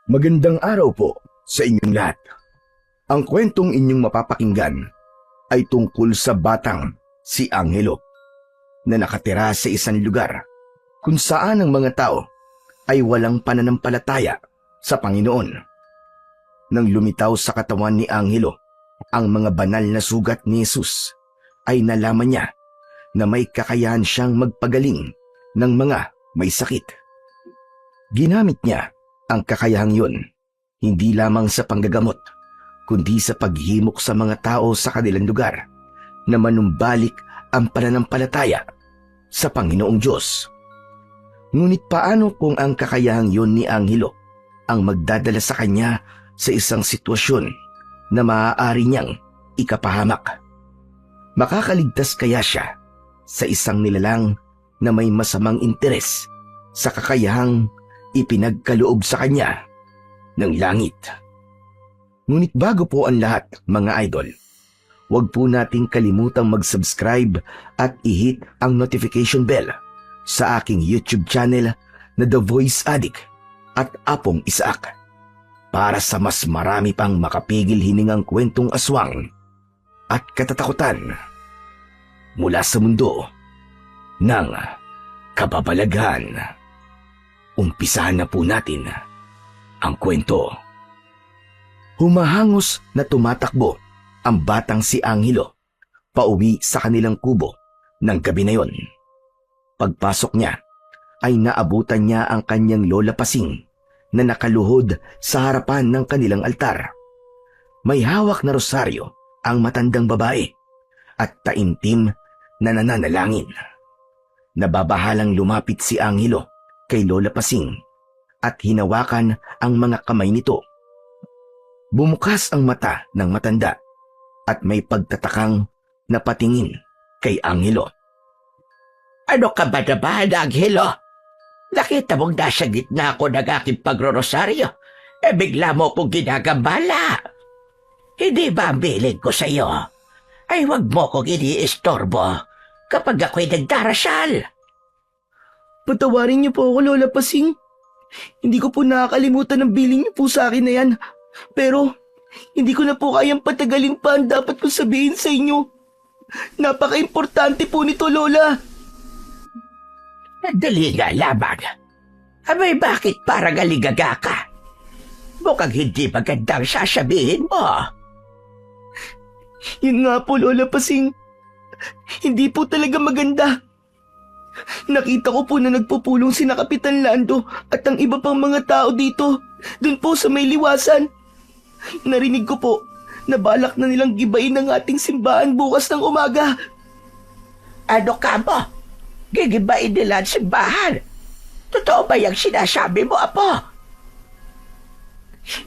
Magandang araw po sa inyong lahat. Ang kwentong inyong mapapakinggan ay tungkol sa batang si Angelo na nakatira sa isang lugar kung saan ang mga tao ay walang pananampalataya sa Panginoon. Nang lumitaw sa katawan ni Angelo ang mga banal na sugat ni Jesus, ay nalaman niya na may kakayahan siyang magpagaling ng mga may sakit. Ginamit niya ang kakayahang yun, hindi lamang sa panggagamot, kundi sa paghimok sa mga tao sa kanilang lugar na manumbalik ang pananampalataya sa Panginoong Diyos. Ngunit paano kung ang kakayahang yun ni Angelo ang magdadala sa kanya sa isang sitwasyon na maaari niyang ikapahamak? Makakaligtas kaya siya sa isang nilalang na may masamang interes sa kakayahang ipinagkaloob sa kanya ng langit? Ngunit bago po ang lahat, mga idol, huwag po nating kalimutang mag-subscribe at i-hit ang notification bell sa aking YouTube channel na The Voice Addict at Apong Isaac para sa mas marami pang makapigil hiningang kwentong aswang at katatakutan mula sa mundo ng kababalaghan. Umpisahan na po natin ang kwento. Humahangos na tumatakbo ang batang si Angelo pauwi sa kanilang kubo ng gabi na yon. Pagpasok niya ay naabutan niya ang kanyang lola Pasing na nakaluhod sa harapan ng kanilang altar. May hawak na rosaryo ang matandang babae at taimtim na nananalangin. Nababahalang lumapit si Angelo kay Lola Pasing at hinawakan ang mga kamay nito. Bumukas ang mata ng matanda at may pagtatakang napatingin kay Angelo. Ano ka ba naman, Angelo? Nakita mong nasa gitna ako ng aking pagrorosaryo, bigla mo akong ginagambala. Hindi ba ang bilin ko sa iyo ay huwag mo kong iniistorbo kapag ako'y nagdarasal? Patawarin niyo po ako, Lola Pasing. Hindi ko po nakakalimutan ang bilin niyo po sa akin na yan. Pero, hindi ko na po kayang patagalin pa ang dapat kong sabihin sa inyo. Napaka-importante po nito, Lola. Dali nga lamang. Abay, bakit parang aligaga ka? Mukhang hindi magandang sasabihin mo. Yun nga po, Lola Pasing. Hindi po talaga maganda. Nakita ko po na nagpupulong sina Kapitan Lando at ang iba pang mga tao dito, dun po sa may liwasan. Narinig ko po na balak na nilang gibain ang ating simbahan bukas ng umaga. Ano ka mo? Gigibain nila ang simbahan? Totoo ba yung sinasabi mo, Apo?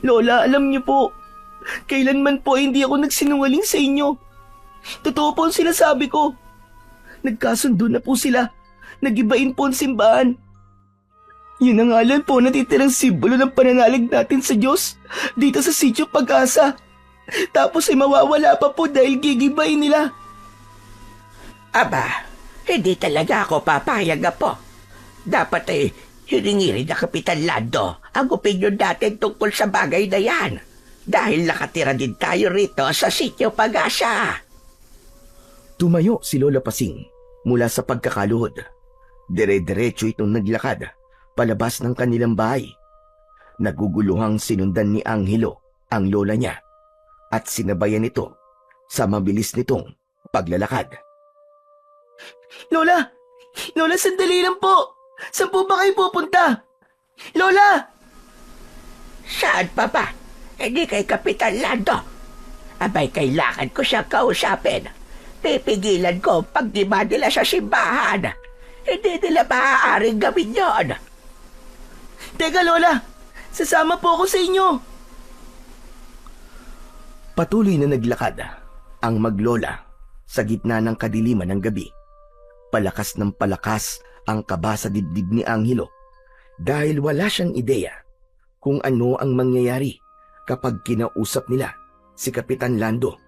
Lola, alam niyo po, kailanman po hindi ako nagsinungaling sa inyo. Totoo po ang sinasabi ko. Nagkasundo na po sila. Nagibain po ang simbahan. Yun ang ngalan po natitirang simbolo ng pananalig natin sa Diyos dito sa Sitio Pag-asa. Tapos ay mawawala pa po dahil gigibain nila. Aba, hindi talaga ako papayag, Apo. Dapat ay hiningi rin na Kapitan Lando ang opinyon natin tungkol sa bagay na yan. Dahil nakatira din tayo rito sa Sitio Pag-asa. Tumayo si Lola Pasing mula sa pagkakaluhod. Dire-diretso itong naglakad palabas ng kanilang bahay. Naguguluhang sinundan ni Angelo ang lola niya at sinabayan ito sa mabilis nitong paglalakad. Lola! Lola, sandali lang po! Saan po ba kayo pupunta? Lola! Saan pa ba? Hindi kay Kapitan Lando. Abay, kailangan ko siyang kausapin. Pipigilan ko pag di ba nila sa simbahan. Hindi nila maaaring gawin yon. Teka, Lola! Sasama po ako sa inyo! Patuloy na naglakad ang maglola sa gitna ng kadiliman ng gabi. Palakas ng palakas ang kaba sa dibdib ni Angelo dahil wala siyang ideya kung ano ang mangyayari kapag kinausap nila si Kapitan Lando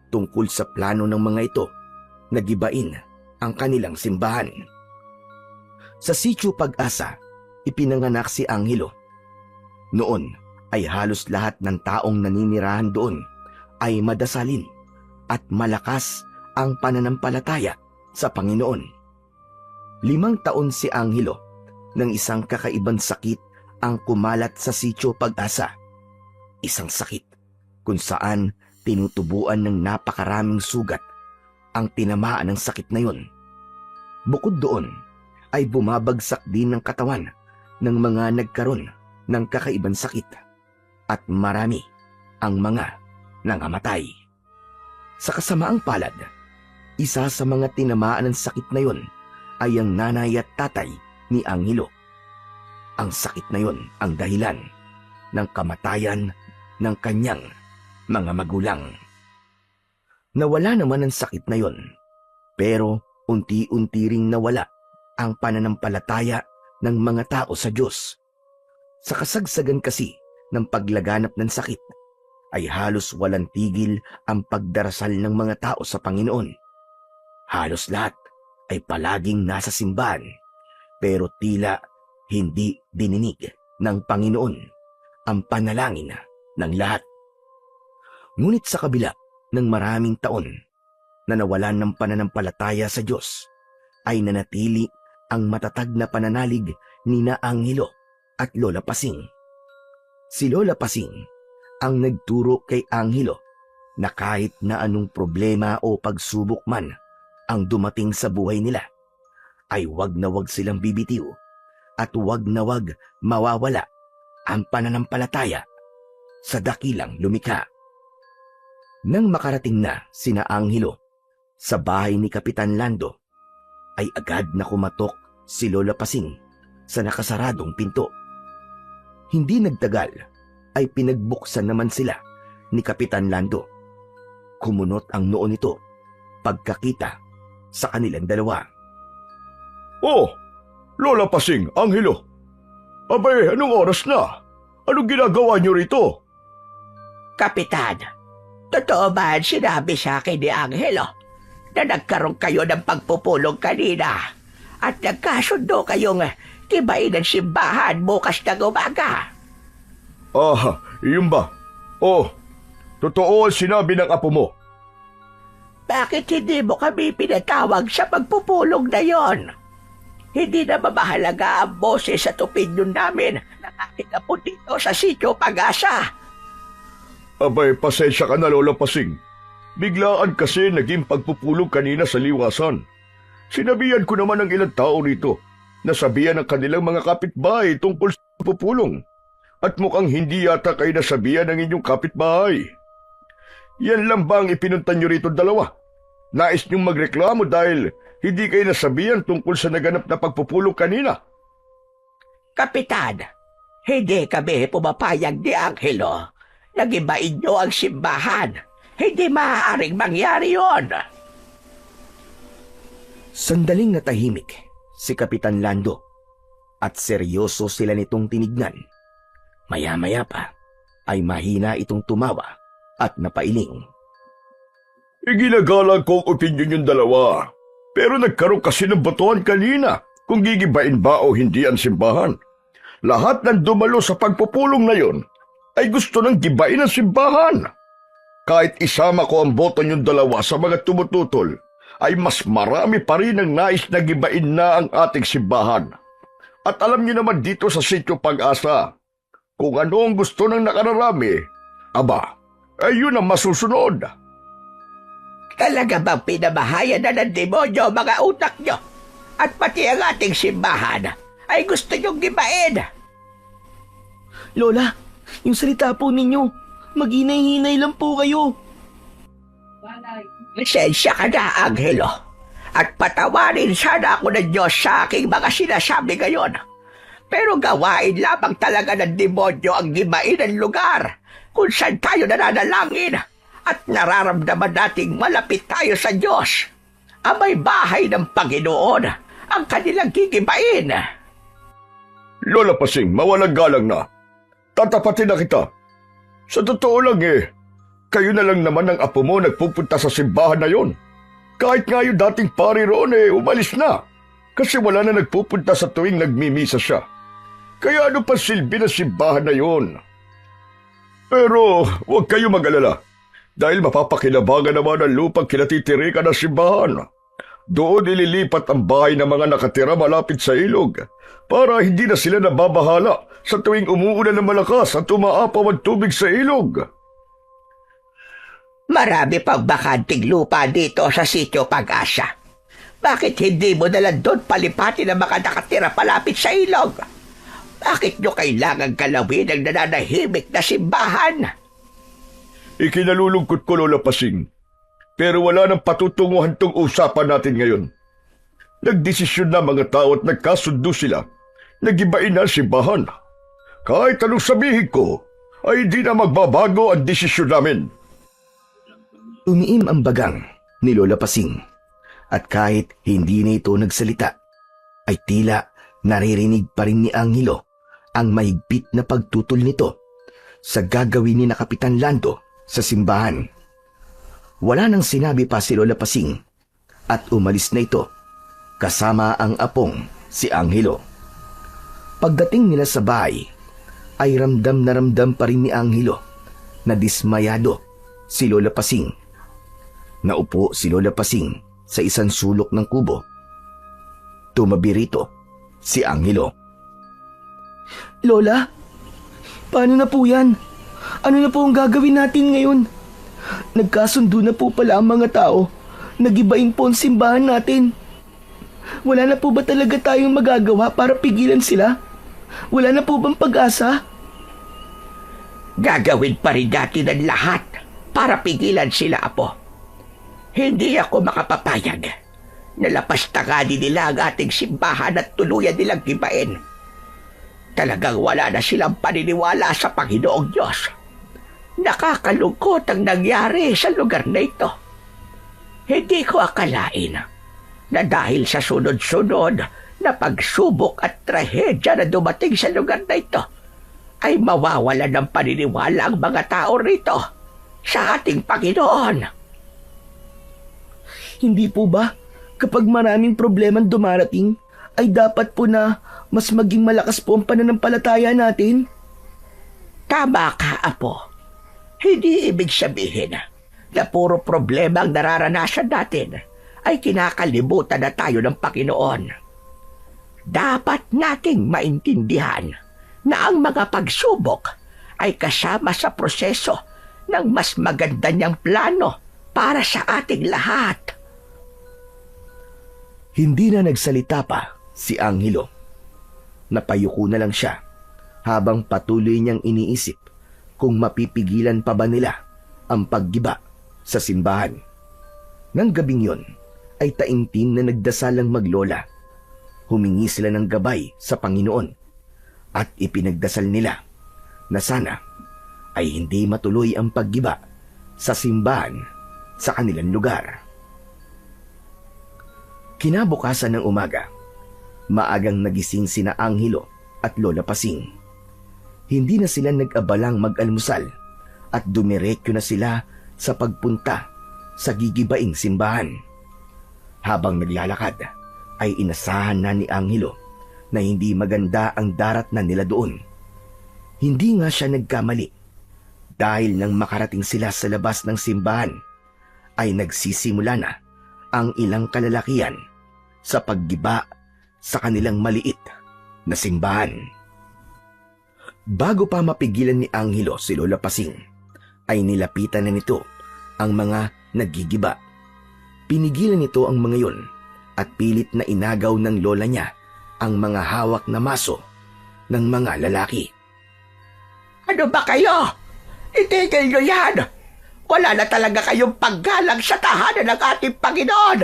tungkol sa plano ng mga ito na gibain ang kanilang simbahan. Sa Sitio Pag-asa, ipinanganak si Angelo. Noon ay halos lahat ng taong naninirahan doon ay madasalin at malakas ang pananampalataya sa Panginoon. 5 taon si Angelo nang isang kakaibang sakit ang kumalat sa Sitio Pag-asa. Isang sakit kung saan tinutubuan ng napakaraming sugat ang tinamaan ng sakit na yun. Bukod doon ay bumabagsak din ng katawan ng mga nagkaroon ng kakaibang sakit at marami ang mga nangamatay. Sa kasamaang palad, isa sa mga tinamaan ng sakit na yon ay ang nanay at tatay ni Angelo. Ang sakit na yon ang dahilan ng kamatayan ng kanyang mga magulang. Nawala naman ang sakit na yon, pero unti-unti ring nawala ang pananampalataya ng mga tao sa Diyos. Sa kasagsagan kasi ng paglaganap ng sakit, ay halos walang tigil ang pagdarasal ng mga tao sa Panginoon. Halos lahat ay palaging nasa simbahan, pero tila hindi dininig ng Panginoon ang panalangin ng lahat. Ngunit sa kabila ng maraming taon na nawalan ng pananampalataya sa Diyos, ay nanatili ang matatag na pananalig ni na Angelo at Lola Pasing. Si Lola Pasing ang nagturo kay Angelo na kahit na anong problema o pagsubok man ang dumating sa buhay nila, ay wag na wag silang bibitiw at wag na wag mawawala ang pananampalataya sa dakilang lumikha. Nang makarating na sina Angelo sa bahay ni Kapitan Lando, ay agad na kumatok si Lola Pasing sa nakasaradong pinto. Hindi nagtagal ay pinagbuksan naman sila ni Kapitan Lando. Kumunot ang noo nito pagkakita sa kanilang dalawa. Oh, Lola Pasing, Angelo. Abay, anong oras na? Anong ginagawa niyo rito? Kapitan, totoo ba ang sinabi sa akin ni Angelo na nagkaroon kayo ng pagpupulong kanina at nagkasundo kayong tibain ang simbahan bukas na umaga? Ah, yun ba? Oh, totoo ang sinabi ng apo mo. Bakit hindi mo kami pinatawag sa pagpupulong na yon? Hindi na mamahalaga ang boses at opinyon namin ng aking apo dito sa Sitio Pag-asa. Abay, pasensya ka na, Lola Pasing. Biglaan kasi naging pagpupulong kanina sa liwasan. Sinabihan ko naman ng ilang tao rito. Nasabihan ng kanilang mga kapitbahay tungkol sa pagpupulong. At mukhang hindi yata kayo nasabihan ng inyong kapitbahay. Yan lang ba ang ipinunta nyo rito dalawa? Nais niyong magreklamo dahil hindi kayo nasabihan tungkol sa naganap na pagpupulong kanina? Kapitan, hindi kami pumapayag ni Angelo. Nagibain niyo ang simbahan. Hindi maaaring mangyari yon. Sandaling natahimik si Kapitan Lando at seryoso sila nitong tinignan. Maya-maya pa ay mahina itong tumawa at napailing. Iginagalang ko ang opinyon yung dalawa. Pero nagkaroon kasi ng botohan kanina kung gigibain ba o hindi ang simbahan. Lahat ng dumalo sa pagpupulong na yon ay gusto nang gibain ang simbahan. Kahit isama ko ang boto niyong dalawa sa mga tumututol, ay mas marami pa rin ang nais na gibain na ang ating simbahan. At alam niyo naman dito sa Sitio Pag-asa, kung ano ang gusto ng nakararami, aba, ay yun ang masusunod. Talaga bang pinamahayan na ng demonyo ang mga utak nyo? At pati ang ating simbahan ay gusto nyong gibain? Lola, yung salita po ninyo, maghinay-hinay lang po kayo. Lisensya ka na, Angelo. At patawarin sana ako ng Diyos sa aking mga sinasabi ngayon. Pero gawain lamang talaga ng demonyo ang gibain ng lugar kung saan tayo nananalangin at nararamdaman nating malapit tayo sa Diyos. Ang may bahay ng Panginoon ang kanilang gigibain. Lola Pasing, mawalang galang na. Tatapatin na kita. Sa totoo lang kayo na lang naman ang apo mo nagpupunta sa simbahan na yon. Kahit nga yung dating pari roon umalis na. Kasi wala na nagpupunta sa tuwing nagmimisa siya. Kaya ano pa silbi ng simbahan na yon? Pero huwag kayo mag-alala dahil mapapakinabangan naman ang lupang kinatitirikan ng simbahan. Doon ililipat ang bahay ng mga nakatira malapit sa ilog para hindi na sila nababahala sa tuwing umuulan ng malakas at umaapaw ang tubig sa ilog. Marami pang bakanting lupa dito sa sitio Pag-asa. Bakit hindi mo nalang doon palipatin ang mga nakatira palapit sa ilog? Bakit nyo kailangan galawin ang nananahimik na simbahan? Ikinalulungkot ko, Lola Pasing. Pero wala nang patutunguhan tong usapan natin ngayon. Nagdesisyon na mga tao at nagkasundo sila. Nagibain na ang simbahan. Kahit anong sabihin ko, ay di na magbabago ang desisyon namin. Umiim ang bagang ni Lola Pasing at kahit hindi na ito nagsalita, ay tila naririnig pa rin ni Angelo ang mahigpit na pagtutol nito sa gagawin ni na Kapitan Lando sa simbahan. Wala nang sinabi pa si Lola Pasing at umalis na ito kasama ang apong si Angelo. Pagdating nila sa bahay ay ramdam na ramdam pa rin ni Angelo na dismayado si Lola Pasing. Naupo si Lola Pasing sa isang sulok ng kubo. Tumabi rito si Angelo. Lola, paano na po yan? Ano na po ang gagawin natin ngayon? Nagkasundo na po pala ang mga tao. Nagibain po ang simbahan natin. Wala na po ba talaga tayong magagawa para pigilan sila? Wala na po bang pag-asa? Gagawin pa rin natin ang lahat para pigilan sila, Apo. Hindi ako makapapayag na lapastakanin nila ang ating simbahan at tuluyan nilang gibain. Talagang wala na silang paniniwala sa Panginoong Diyos. Nakakalungkot ang nangyari sa lugar na ito. Hindi ko akalain na dahil sa sunod-sunod na pagsubok at trahedya na dumating sa lugar na ito, ay mawawalan ng paniniwala ang mga tao rito sa ating Panginoon. Hindi po ba kapag maraming problemang dumarating, ay dapat po na mas maging malakas po ang pananampalataya natin? Tama ka, Apo. Hindi ibig sabihin na puro problema ang nararanasan natin ay kinakalimutan na tayo ng Panginoon. Dapat nating maintindihan na ang mga pagsubok ay kasama sa proseso ng mas maganda niyang plano para sa ating lahat. Hindi na nagsalita pa si Angelo. Napayuko na lang siya habang patuloy niyang iniisip kung mapipigilan pa ba nila ang paggiba sa simbahan. Nang gabing yon ay taimtim na nagdasalang maglola. Humingi sila ng gabay sa Panginoon at ipinagdasal nila na sana ay hindi matuloy ang paggiba sa simbahan sa kanilang lugar. Kinabukasan ng umaga, maagang nagising sina Angelo at Lola Pasing. Hindi na sila nag-abalang mag-almusal at dumiretso na sila sa pagpunta sa gigibaing simbahan. Habang naglalakad, ay inasahan na ni Angelo na hindi maganda ang darat na nila doon. Hindi nga siya nagkamali dahil nang makarating sila sa labas ng simbahan, ay nagsisimula na ang ilang kalalakihan sa paggiba sa kanilang maliit na simbahan. Bago pa mapigilan ni Angelo si Lola Pasing, ay nilapitan na nito ang mga naggigiba. Pinigilan nito ang mga yon at pilit na inagaw ng lola niya ang mga hawak na maso ng mga lalaki. Ano ba kayo? Itigil nyo yan! Wala na talaga kayong paggalang sa tahanan ng ating Panginoon!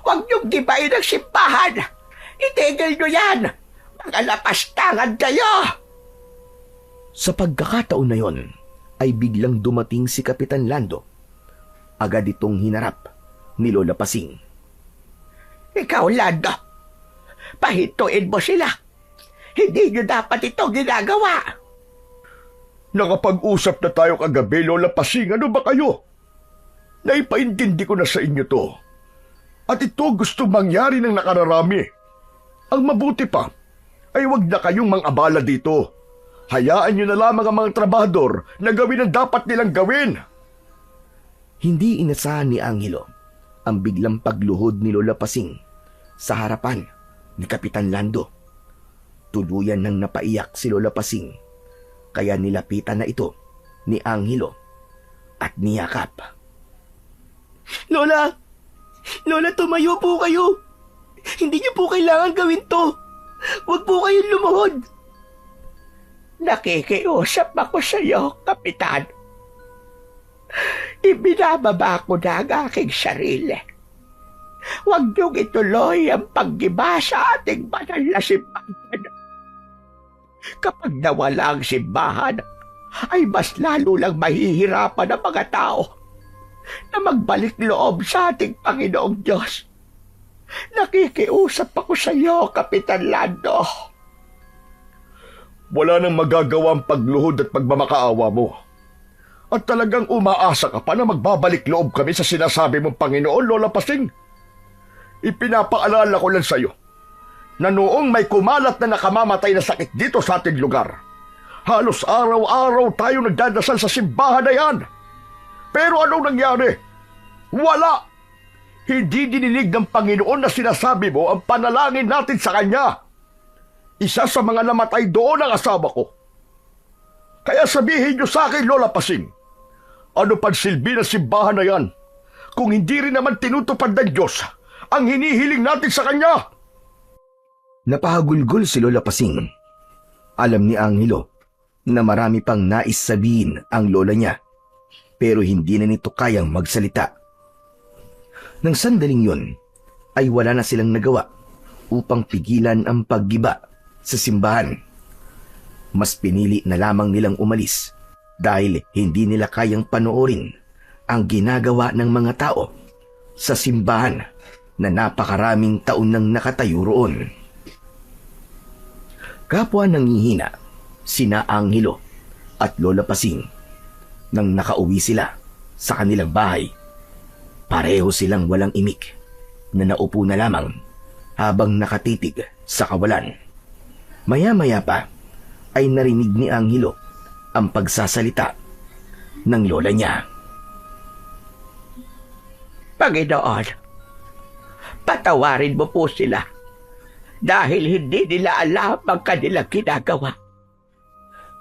Huwag niyong gibain ang simbahan! Itigil nyo yan! Mga lapastangan kayo! Sa pagkakataon na yon, ay biglang dumating si Kapitan Lando. Agad itong hinarap ni Lola Pasing. Ikaw, Lando, pahituin mo sila. Hindi nyo dapat ito ginagawa. Nakapag-usap na tayo kagabi, Lola Pasing. Ano ba kayo? Naipaintindi ko na sa inyo to. At ito gusto mangyari ng nakararami. Ang mabuti pa ay wag na kayong mang-abala dito. Hayaan niyo na lamang ang mga trabahador na gawin ang dapat nilang gawin. Hindi inasahan ni Angelo ang biglang pagluhod ni Lola Pasing sa harapan ni Kapitan Lando. Tuluyan nang napaiyak si Lola Pasing, kaya nilapitan na ito ni Angelo at niyakap. Lola! Lola, tumayo po kayo! Hindi niyo po kailangan gawin to! Huwag po kayong lumuhod! Nakikiusap ako sa iyo, Kapitan. Ibinababa ko na ang aking sarili. Huwag niyong ituloy ang paggiba sa ating banal na simbahan. Kapag nawala ang simbahan, ay mas lalo lang mahihirapan ang mga tao na magbalik loob sa ating Panginoong Diyos. Nakikiusap ako sa iyo, Kapitan Lando. Wala nang magagawa ang pagluhod at pagmamakaawa mo. At talagang umaasa ka pa na magbabalik loob kami sa sinasabi mong Panginoon, Lola Pasing. Ipinapaalala ko lang sa iyo na noong may kumalat na nakamamatay na sakit dito sa ating lugar, halos araw-araw tayo nagdadasal sa simbahan na yan. Pero anong nangyari? Wala! Hindi dininig ng Panginoon na sinasabi mo ang panalangin natin sa Kanya. Isa sa mga namatay doon ang asawa ko. Kaya sabihin niyo sa akin, Lola Pasing, ano pang silbi ng simbahan na yan kung hindi rin naman tinutupad ng Diyos ang hinihiling natin sa Kanya? Napahagulgol si Lola Pasing. Alam ni Angelo na marami pang nais sabihin ang lola niya, pero hindi na nito kayang magsalita. Nang sandaling yun, ay wala na silang nagawa upang pigilan ang paggiba sa simbahan. Mas pinili na lamang nilang umalis dahil hindi nila kayang panoorin ang ginagawa ng mga tao sa simbahan na napakaraming taon nang nakatayo roon. Kapwa nangihina sina Angelo at Lola Pasing. Nang nakauwi sila sa kanilang bahay, pareho silang walang imik na naupo na lamang habang nakatitig sa kawalan. Maya-maya pa ay narinig ni Angelo ang pagsasalita ng lola niya. Panginoon, patawarin mo po sila dahil hindi nila alam ang kanilang ginagawa.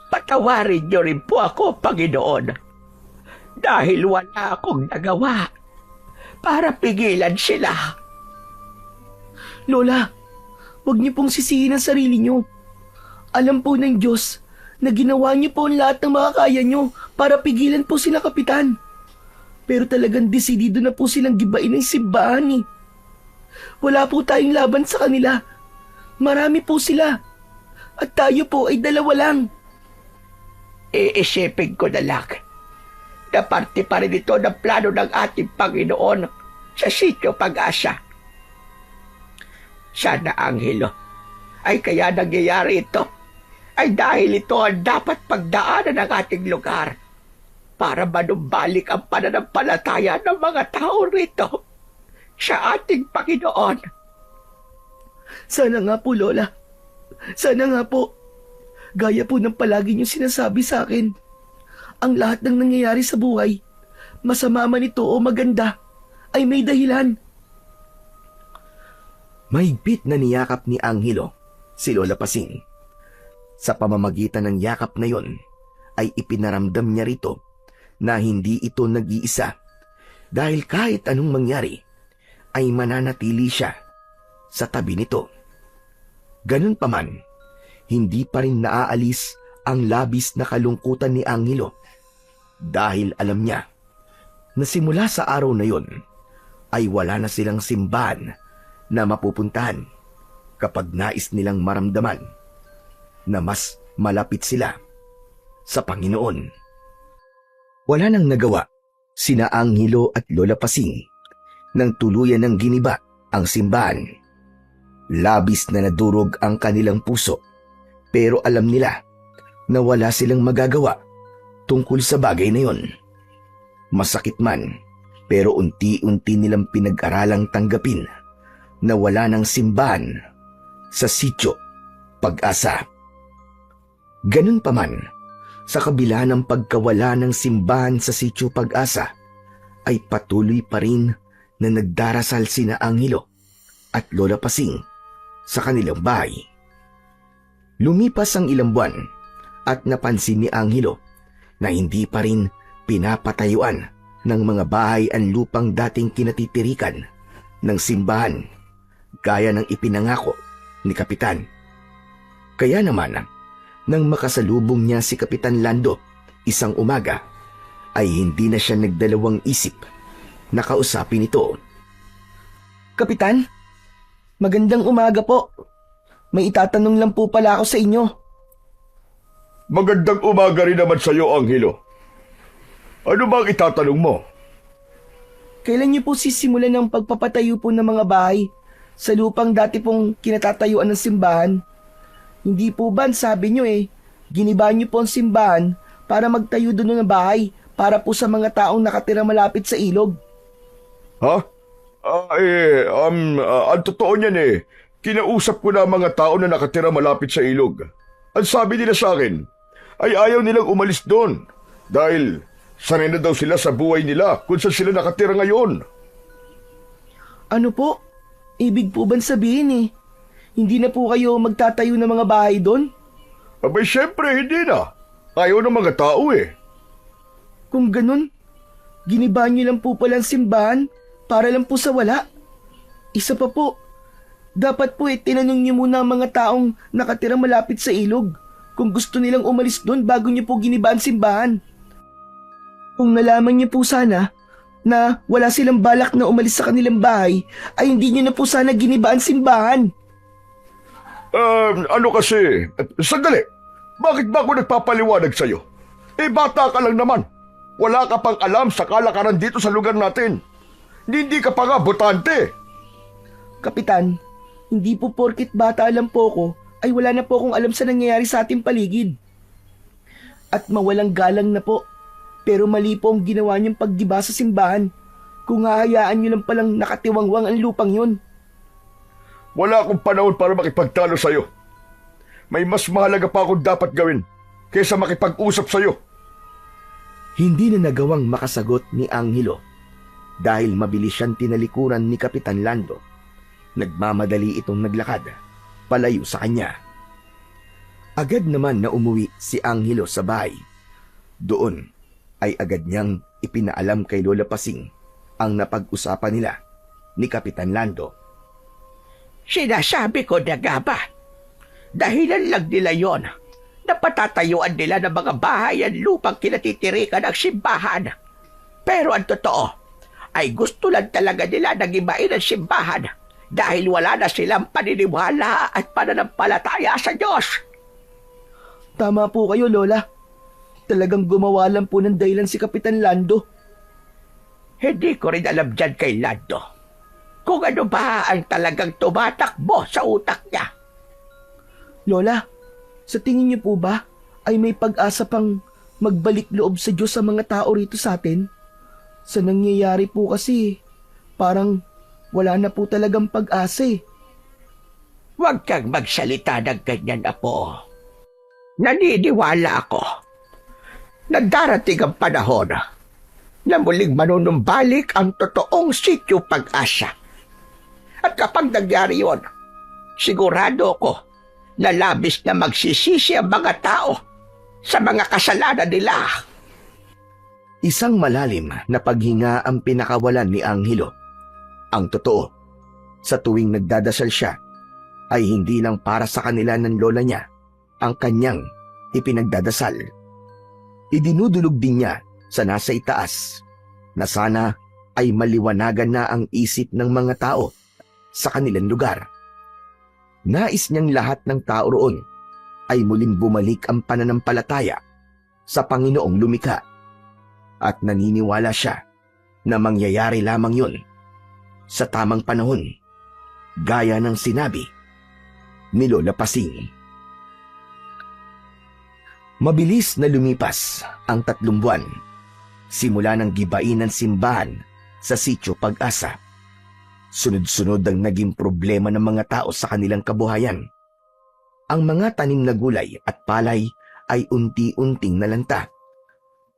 Patawarin niyo rin po ako, Panginoon, dahil wala akong nagawa para pigilan sila. Lola, huwag niyo pong sisihin ang sarili niyo. Alam po ng Diyos na ginawa niyo po ang lahat ng makakaya niyo para pigilan po sila, Kapitan. Pero talagang desidido na po silang gibain ng simbahan eh. Wala po tayong laban sa kanila. Marami po sila. At tayo po ay dalawa lang. Iisipin ko na lang na parte pa rin ito ng plano ng ating Panginoon sa sitio Pag-asa. Sana, Angelo, ay kaya nangyayari ito ay dahil ito ang dapat pagdaanan ng ating lugar para manumbalik ang pananampalataya ng mga tao rito sa ating Panginoon. Sana nga po, Lola. Sana nga po. Gaya po ng palagi niyong sinasabi sa akin. Ang lahat ng nangyayari sa buhay, masama man ito o maganda, ay may dahilan. Mahigpit na niyakap ni Angelo si Lola Pasing. Sa pamamagitan ng yakap na yon, ay ipinaramdam niya rito na hindi ito nag-iisa dahil kahit anong mangyari, ay mananatili siya sa tabi nito. Ganun pa man, hindi pa rin naaalis ang labis na kalungkutan ni Angelo dahil alam niya na simula sa araw na yon ay wala na silang simbahan na mapupuntahan kapag nais nilang maramdaman na mas malapit sila sa Panginoon. Wala nang nagawa sina Angelo at Lola Pasing nang tuluyan ng giniba ang simbahan. Labis na nadurog ang kanilang puso, pero alam nila na wala silang magagawa tungkol sa bagay na yon. Masakit man, pero unti-unti nilang pinag-aralang tanggapin na wala ng simbahan sa sitio Pag-asa. Ganun pa man, sa kabila ng pagkawala ng simbahan sa Sitio Pag-asa, ay patuloy pa rin na nagdarasal sina Angelo at Lola Pasing sa kanilang bahay. Lumipas ang ilang buwan at napansin ni Angelo na hindi pa rin pinapatayuan ng mga bahay ang lupang dating kinatitirikan ng simbahan gaya ng ipinangako ni Kapitan. Kaya naman, nang makasalubong niya si Kapitan Lando isang umaga, ay hindi na siya nagdalawang isip na kausapin ito. Kapitan, magandang umaga po. May itatanong lang po pala ako sa inyo. Magandang umaga rin naman sa iyo, Angelo. Ano bang itatanong mo? Kailan niyo po sisimulan ng pagpapatayo po ng mga bahay sa lupang dati pong kinatatayuan ng simbahan? Hindi po ba sabi niyo giniba niyo po ang simbahan para magtayo doon ng bahay para po sa mga taong nakatira malapit sa ilog? Ha? Ang totoo niyan kinausap ko na ang mga tao na nakatira malapit sa ilog. Ang sabi nila sa akin ay ayaw nilang umalis doon dahil sanay na daw sila sa buhay nila kung saan sila nakatira ngayon. Ano po? Ibig po ba sabihin hindi na po kayo magtatayo ng mga bahay doon? Abay, syempre hindi na. Ayaw ng mga tao Kung ganun, giniba niyo lang po pala ang simbahan para lang po sa wala. Isa pa po, dapat po tinanong niyo muna ang mga taong nakatira malapit sa ilog kung gusto nilang umalis doon bago niyo po giniba ang simbahan. Kung nalaman niyo po sana na wala silang balak na umalis sa kanilang bahay, ay hindi niyo na po sana giniba ang simbahan. Ano kasi? Sandali, bakit ba ako nagpapaliwanag sa'yo? Bata ka lang naman. Wala ka pang alam sa kalakaran dito sa lugar natin. Hindi ka pa nga botante. Kapitan, hindi po porkit bata lang po ko, ay wala na po akong alam sa nangyayari sa ating paligid. At mawalang galang na po. Pero mali po ang ginawa niyong paggiba sa simbahan kung hahayaan niyo lang palang nakatiwangwang ang lupang yun. Wala akong panahon para makipagtalo sa'yo. May mas mahalaga pa akong dapat gawin kaysa makipag-usap sa'yo. Hindi na nagawang makasagot ni Angelo dahil mabilis siyang tinalikuran ni Kapitan Lando. Nagmamadali itong naglakad palayo sa kanya. Agad naman na umuwi si Angelo sa bahay. Doon ay agad niyang ipinaalam kay Lola Pasing ang napag-usapan nila ni Kapitan Lando. Sinasabi ko na nga ba? Dahilan lang nila yon na patatayuan nila ng mga bahay ang lupang kinatitirikan ng simbahan. Pero ang totoo ay gusto lang talaga nila na gibain ang simbahan dahil wala na silang paniniwala at pananampalataya sa Diyos. Tama po kayo, Lola. Talagang gumawa lang po ng dahilan si Kapitan Lando. Hindi ko rin alam dyan kay Lando kung ano ba ang talagang tumatakbo sa utak niya. Lola, sa tingin niyo po ba ay may pag-asa pang magbalik loob sa Diyos sa mga tao rito sa atin? Sa nangyayari po kasi, parang wala na po talagang pag-asa Huwag kang magsalita ng ganyan, Apo. Naniniwala ako na darating ang panahon na muling manunumbalik ang totoong Sitio Pag-asa. At kapag nangyari yun, sigurado ako na labis na magsisisi ang mga tao sa mga kasalanan nila. Isang malalim na paghinga ang pinakawalan ni Angelo. Ang totoo, sa tuwing nagdadasal siya, ay hindi lang para sa kanila ng lola niya ang kanyang ipinagdadasal. Idinudulog din niya sa nasa itaas na sana ay maliwanagan na ang isip ng mga tao sa kanilang lugar. Nais niyang lahat ng tao roon ay muling bumalik ang pananampalataya sa Panginoong lumikha at naniniwala siya na mangyayari lamang yun sa tamang panahon gaya ng sinabi ni Lola Pasing. Mabilis na lumipas ang 3 buwan simula ng gibain ng simbahan sa Sitio Pag-asa. Sunod-sunod ang naging problema ng mga tao sa kanilang kabuhayan. Ang mga tanim na gulay at palay ay unti-unting nalanta.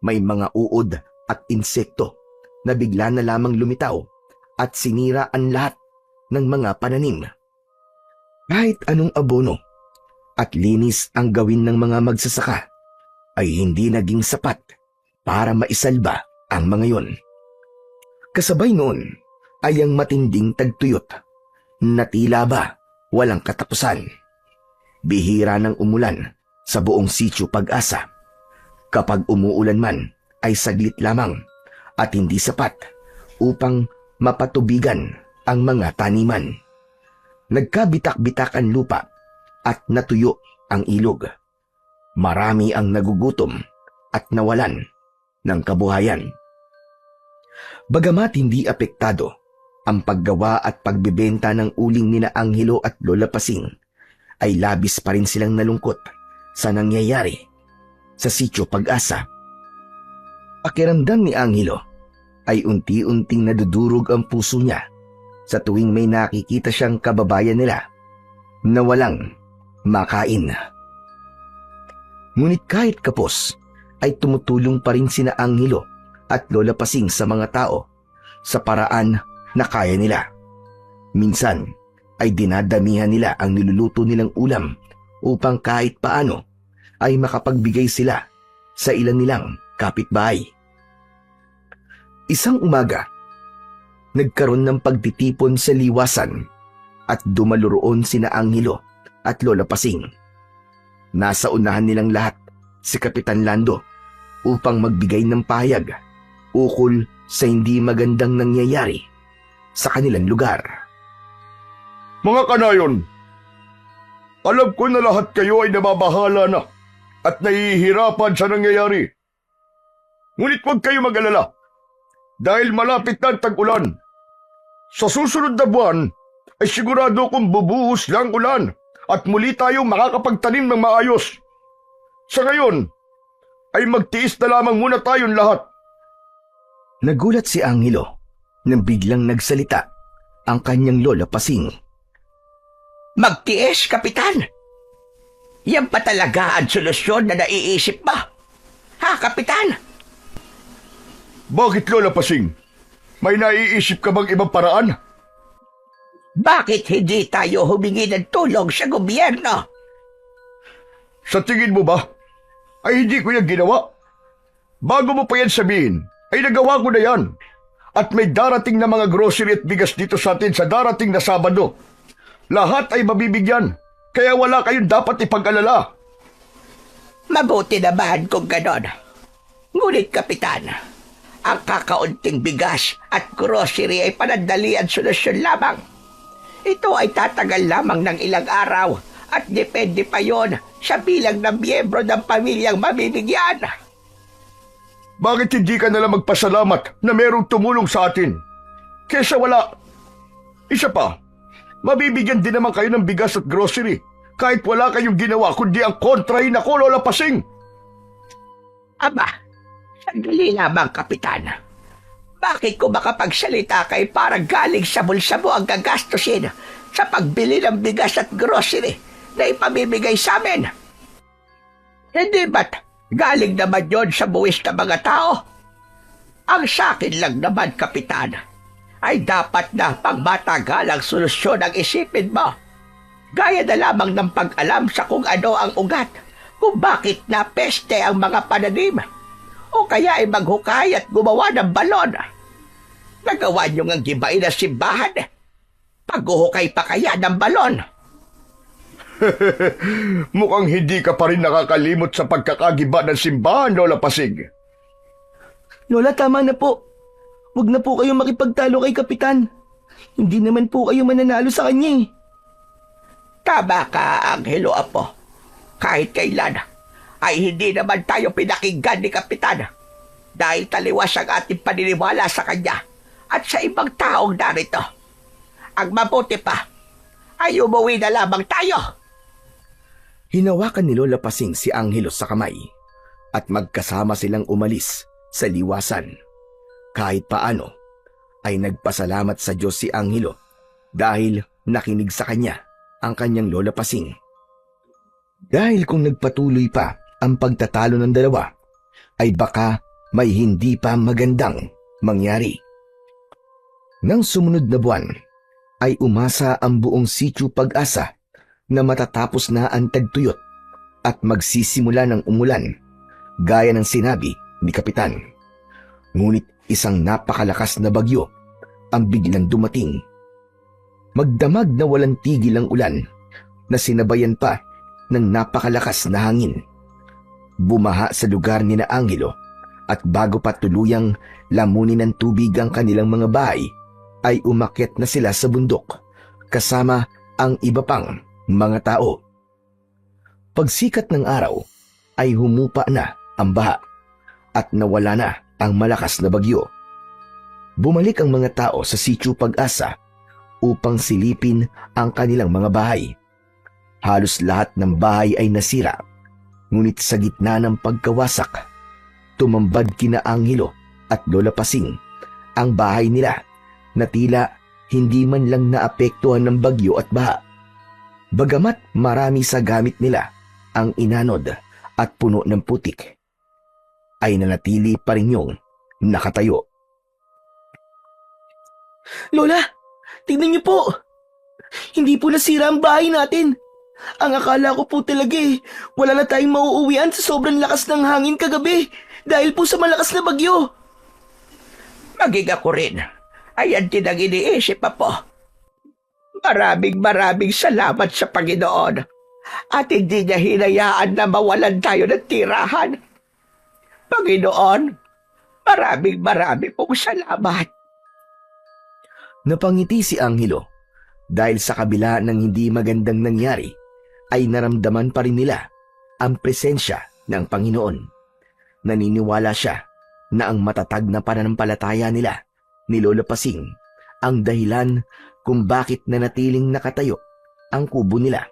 May mga uod at insekto na bigla na lamang lumitaw at sinira ang lahat ng mga pananim. Kahit anong abono at linis ang gawin ng mga magsasaka, ay hindi naging sapat para maisalba ang mga yon. Kasabay noon ay ang matinding tagtuyot na tila ba walang katapusan. Bihira ng umulan sa buong sitio Pag-asa. Kapag umuulan man ay saglit lamang at hindi sapat upang mapatubigan ang mga taniman. Nagkabitak-bitak ang lupa at natuyo ang ilog. Marami ang nagugutom at nawalan ng kabuhayan. Bagamat hindi apektado ang paggawa at pagbebenta ng uling nina Angelo at Lola Pasing, ay labis pa rin silang nalungkot sa nangyayari sa sitio Pag-asa. Pakiramdam ni Angelo ay unti-unting nadudurog ang puso niya sa tuwing may nakikita siyang kababayan nila na walang makain. Ngunit kahit kapos, ay tumutulong pa rin sina Angelo at Lola Pasing sa mga tao sa paraan na kaya nila. Minsan ay dinadamihan nila ang niluluto nilang ulam upang kahit paano ay makapagbigay sila sa ilan nilang kapitbahay. Isang umaga, nagkaroon ng pagtitipon sa liwasan at dumalo roon sina Angelo at Lola Pasing. Nasa unahan nilang lahat si Kapitan Lando upang magbigay ng pahayag ukol sa hindi magandang nangyayari sa kanilang lugar. Mga kanayon, alam ko na lahat kayo ay nababahala na at nahihirapan sa nangyayari. Ngunit huwag kayo mag-alala dahil malapit na ang tag-ulan. Sa susunod na buwan ay sigurado kong bubuhos lang ulan at muli tayong makakapagtanim ng maayos. Sa ngayon ay magtiis na lamang muna tayong lahat. Nagulat si Angelo nang biglang nagsalita ang kanyang Lola Pasing. Magtiis, Kapitan! Yan pa talaga ang solusyon na naiisip mo? Ha, Kapitan? Bakit, Lola Pasing? May naiisip ka bang ibang paraan? Bakit hindi tayo humingi ng tulong sa gobyerno? Sa tingin mo ba ay hindi ko yan ginawa? Bago mo pa yan sabihin, ay nagawa ko na yan. At may darating na mga grocery at bigas dito sa atin sa darating na Sabado. Lahat ay mabibigyan, kaya wala kayong dapat ipag-alala. Mabuti naman kung ganon. Ngunit, Kapitan, ang kakaunting bigas at grocery ay panandalian solusyon lamang. Ito ay tatagal lamang ng ilang araw at depende pa yon sa bilang ng miyembro ng pamilyang mabibigyan. Bakit hindi ka nalang magpasalamat na merong tumulong sa atin? Kesa wala. Isa pa, mabibigyan din naman kayo ng bigas at grocery kahit wala kayong ginawa kundi ang kontrahin ako, Lola Pasing. Aba, sandali lamang, Kapitan. Bakit ko makapagsalita kay parang galing sa bulsa mo ang gagastusin sa pagbili ng bigas at grocery na ipamimigay sa amin? Hindi ba't galing naman yon sa buwis ng mga tao? Ang sakin lang naman, Kapitan, ay dapat na pangmatagalang solusyon ang isipin mo. Gaya na lamang ng pag-alam sa kung ano ang ugat, kung bakit napeste ang mga pananim, o kaya ay maghukay at gumawa ng balon. Nagawa niyo ngang gibain na simbahan. Paghuhukay pa kaya ng balon? Mukhang hindi ka pa rin nakakalimot sa pagkakagiba ng simbahan, Lola Pasig. Lola, tama na po. Huwag na po kayong makipagtalo kay Kapitan. Hindi naman po kayo mananalo sa kanya eh. Tama ka, Angelo Apo. Kahit kailan, ay hindi naman tayo pinakinggan ni Kapitan dahil taliwas ang ating paniniwala sa kanya at sa ibang taong narito. Ang mabuti pa ay umuwi na lamang tayo. Hinawakan ni Lola Pasing si Angelo sa kamay at magkasama silang umalis sa liwasan. Kahit paano ay nagpasalamat sa Diyos si Angelo dahil nakinig sa kanya ang kanyang Lola Pasing. Dahil kung nagpatuloy pa ang pagtatalo ng dalawa ay baka may hindi pa magandang mangyari. Nang sumunod na buwan ay umasa ang buong sitio Pag-asa na matatapos na ang tagtuyot at magsisimula ng umulan gaya ng sinabi ni Kapitan. Ngunit isang napakalakas na bagyo ang biglang dumating. Magdamag na walang tigil ang ulan na sinabayan pa ng napakalakas na hangin. Bumaha sa lugar ni na Angelo at bago pa tuluyang lamunin ng tubig ang kanilang mga bahay, ay umakyat na sila sa bundok kasama ang iba pang mga tao. Pagsikat ng araw ay humupa na ang baha at nawala na ang malakas na bagyo. Bumalik ang mga tao sa sitio Pag-asa upang silipin ang kanilang mga bahay. Halos lahat ng bahay ay nasira, ngunit sa gitna ng pagkawasak, tumambad kina Angelo at Lola Pasing ang bahay nila na tila hindi man lang naapektuhan ng bagyo at baha. Bagamat marami sa gamit nila ang inanod at puno ng putik, ay nanatili pa rin yung nakatayo. Lola, tingnan niyo po. Hindi po nasira ang bahay natin. Ang akala ko po talaga wala na tayong mauuwian sa sobrang lakas ng hangin kagabi dahil po sa malakas na bagyo. Maging ako rin. Ayan din ang iniisip po. Maraming salamat sa Panginoon at hindi niya hinayaan na mawalan tayo ng tirahan. Panginoon, maraming pong salamat. Napangiti si Angelo dahil sa kabila ng hindi magandang nangyari ay naramdaman pa rin nila ang presensya ng Panginoon. Naniniwala siya na ang matatag na pananampalataya nila ni Lola Pasing ang dahilan kung bakit nanatiling nakatayo ang kubo nila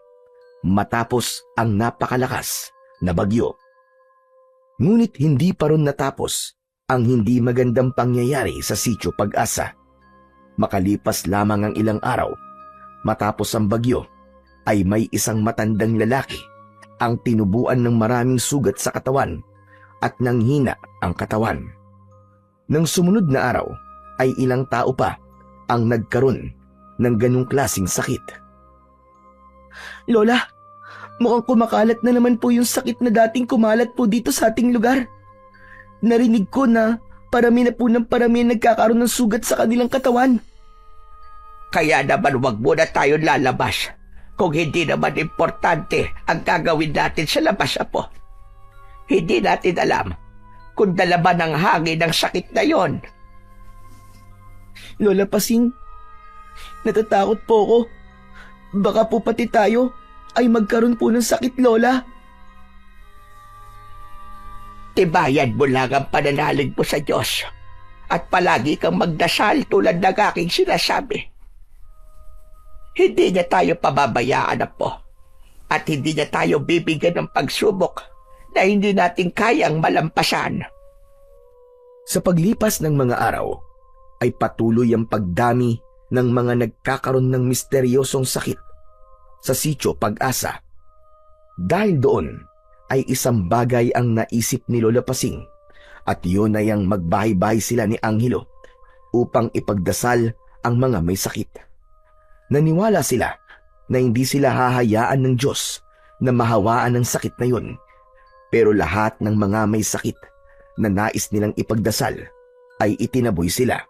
matapos ang napakalakas na bagyo. Ngunit hindi pa rin natapos ang hindi magandang pangyayari sa sitio Pag-asa. Makalipas lamang ang ilang araw, matapos ang bagyo, ay may isang matandang lalaki ang tinubuan ng maraming sugat sa katawan at nanghina ang katawan. Nang sumunod na araw, ay ilang tao pa ang nagkaroon ng ganong klaseng sakit. Lola, mukhang kumakalat na naman po yung sakit na dating kumalat po dito sa ating lugar. Narinig ko na parami na po ng parami ang nagkakaroon ng sugat sa kanilang katawan. Kaya naman wag muna tayo lalabas kung hindi naman importante ang gagawin natin sa labas po. Hindi natin alam kung dala ba ng hangin ng sakit na yon. Lola Pasing, natatakot po ako. Baka po pati tayo ay magkaroon po ng sakit, Lola. Tibayan mo lang ang pananalig mo sa Diyos at palagi kang magdasal tulad ng aking sinasabi. Hindi niya tayo pababayaan po at hindi niya tayo bibigyan ng pagsubok na hindi natin kayang malampasan. Sa paglipas ng mga araw, ay patuloy ang pagdami ng mga nagkakaroon ng misteryosong sakit sa sitio Pag-asa. Dahil doon ay isang bagay ang naisip ni Lola Pasing at yun ay ang magbahay-bahay sila ni Angelo upang ipagdasal ang mga may sakit. Naniwala sila na hindi sila hahayaan ng Diyos na mahawaan ng sakit na yun, pero lahat ng mga may sakit na nais nilang ipagdasal ay itinaboy sila.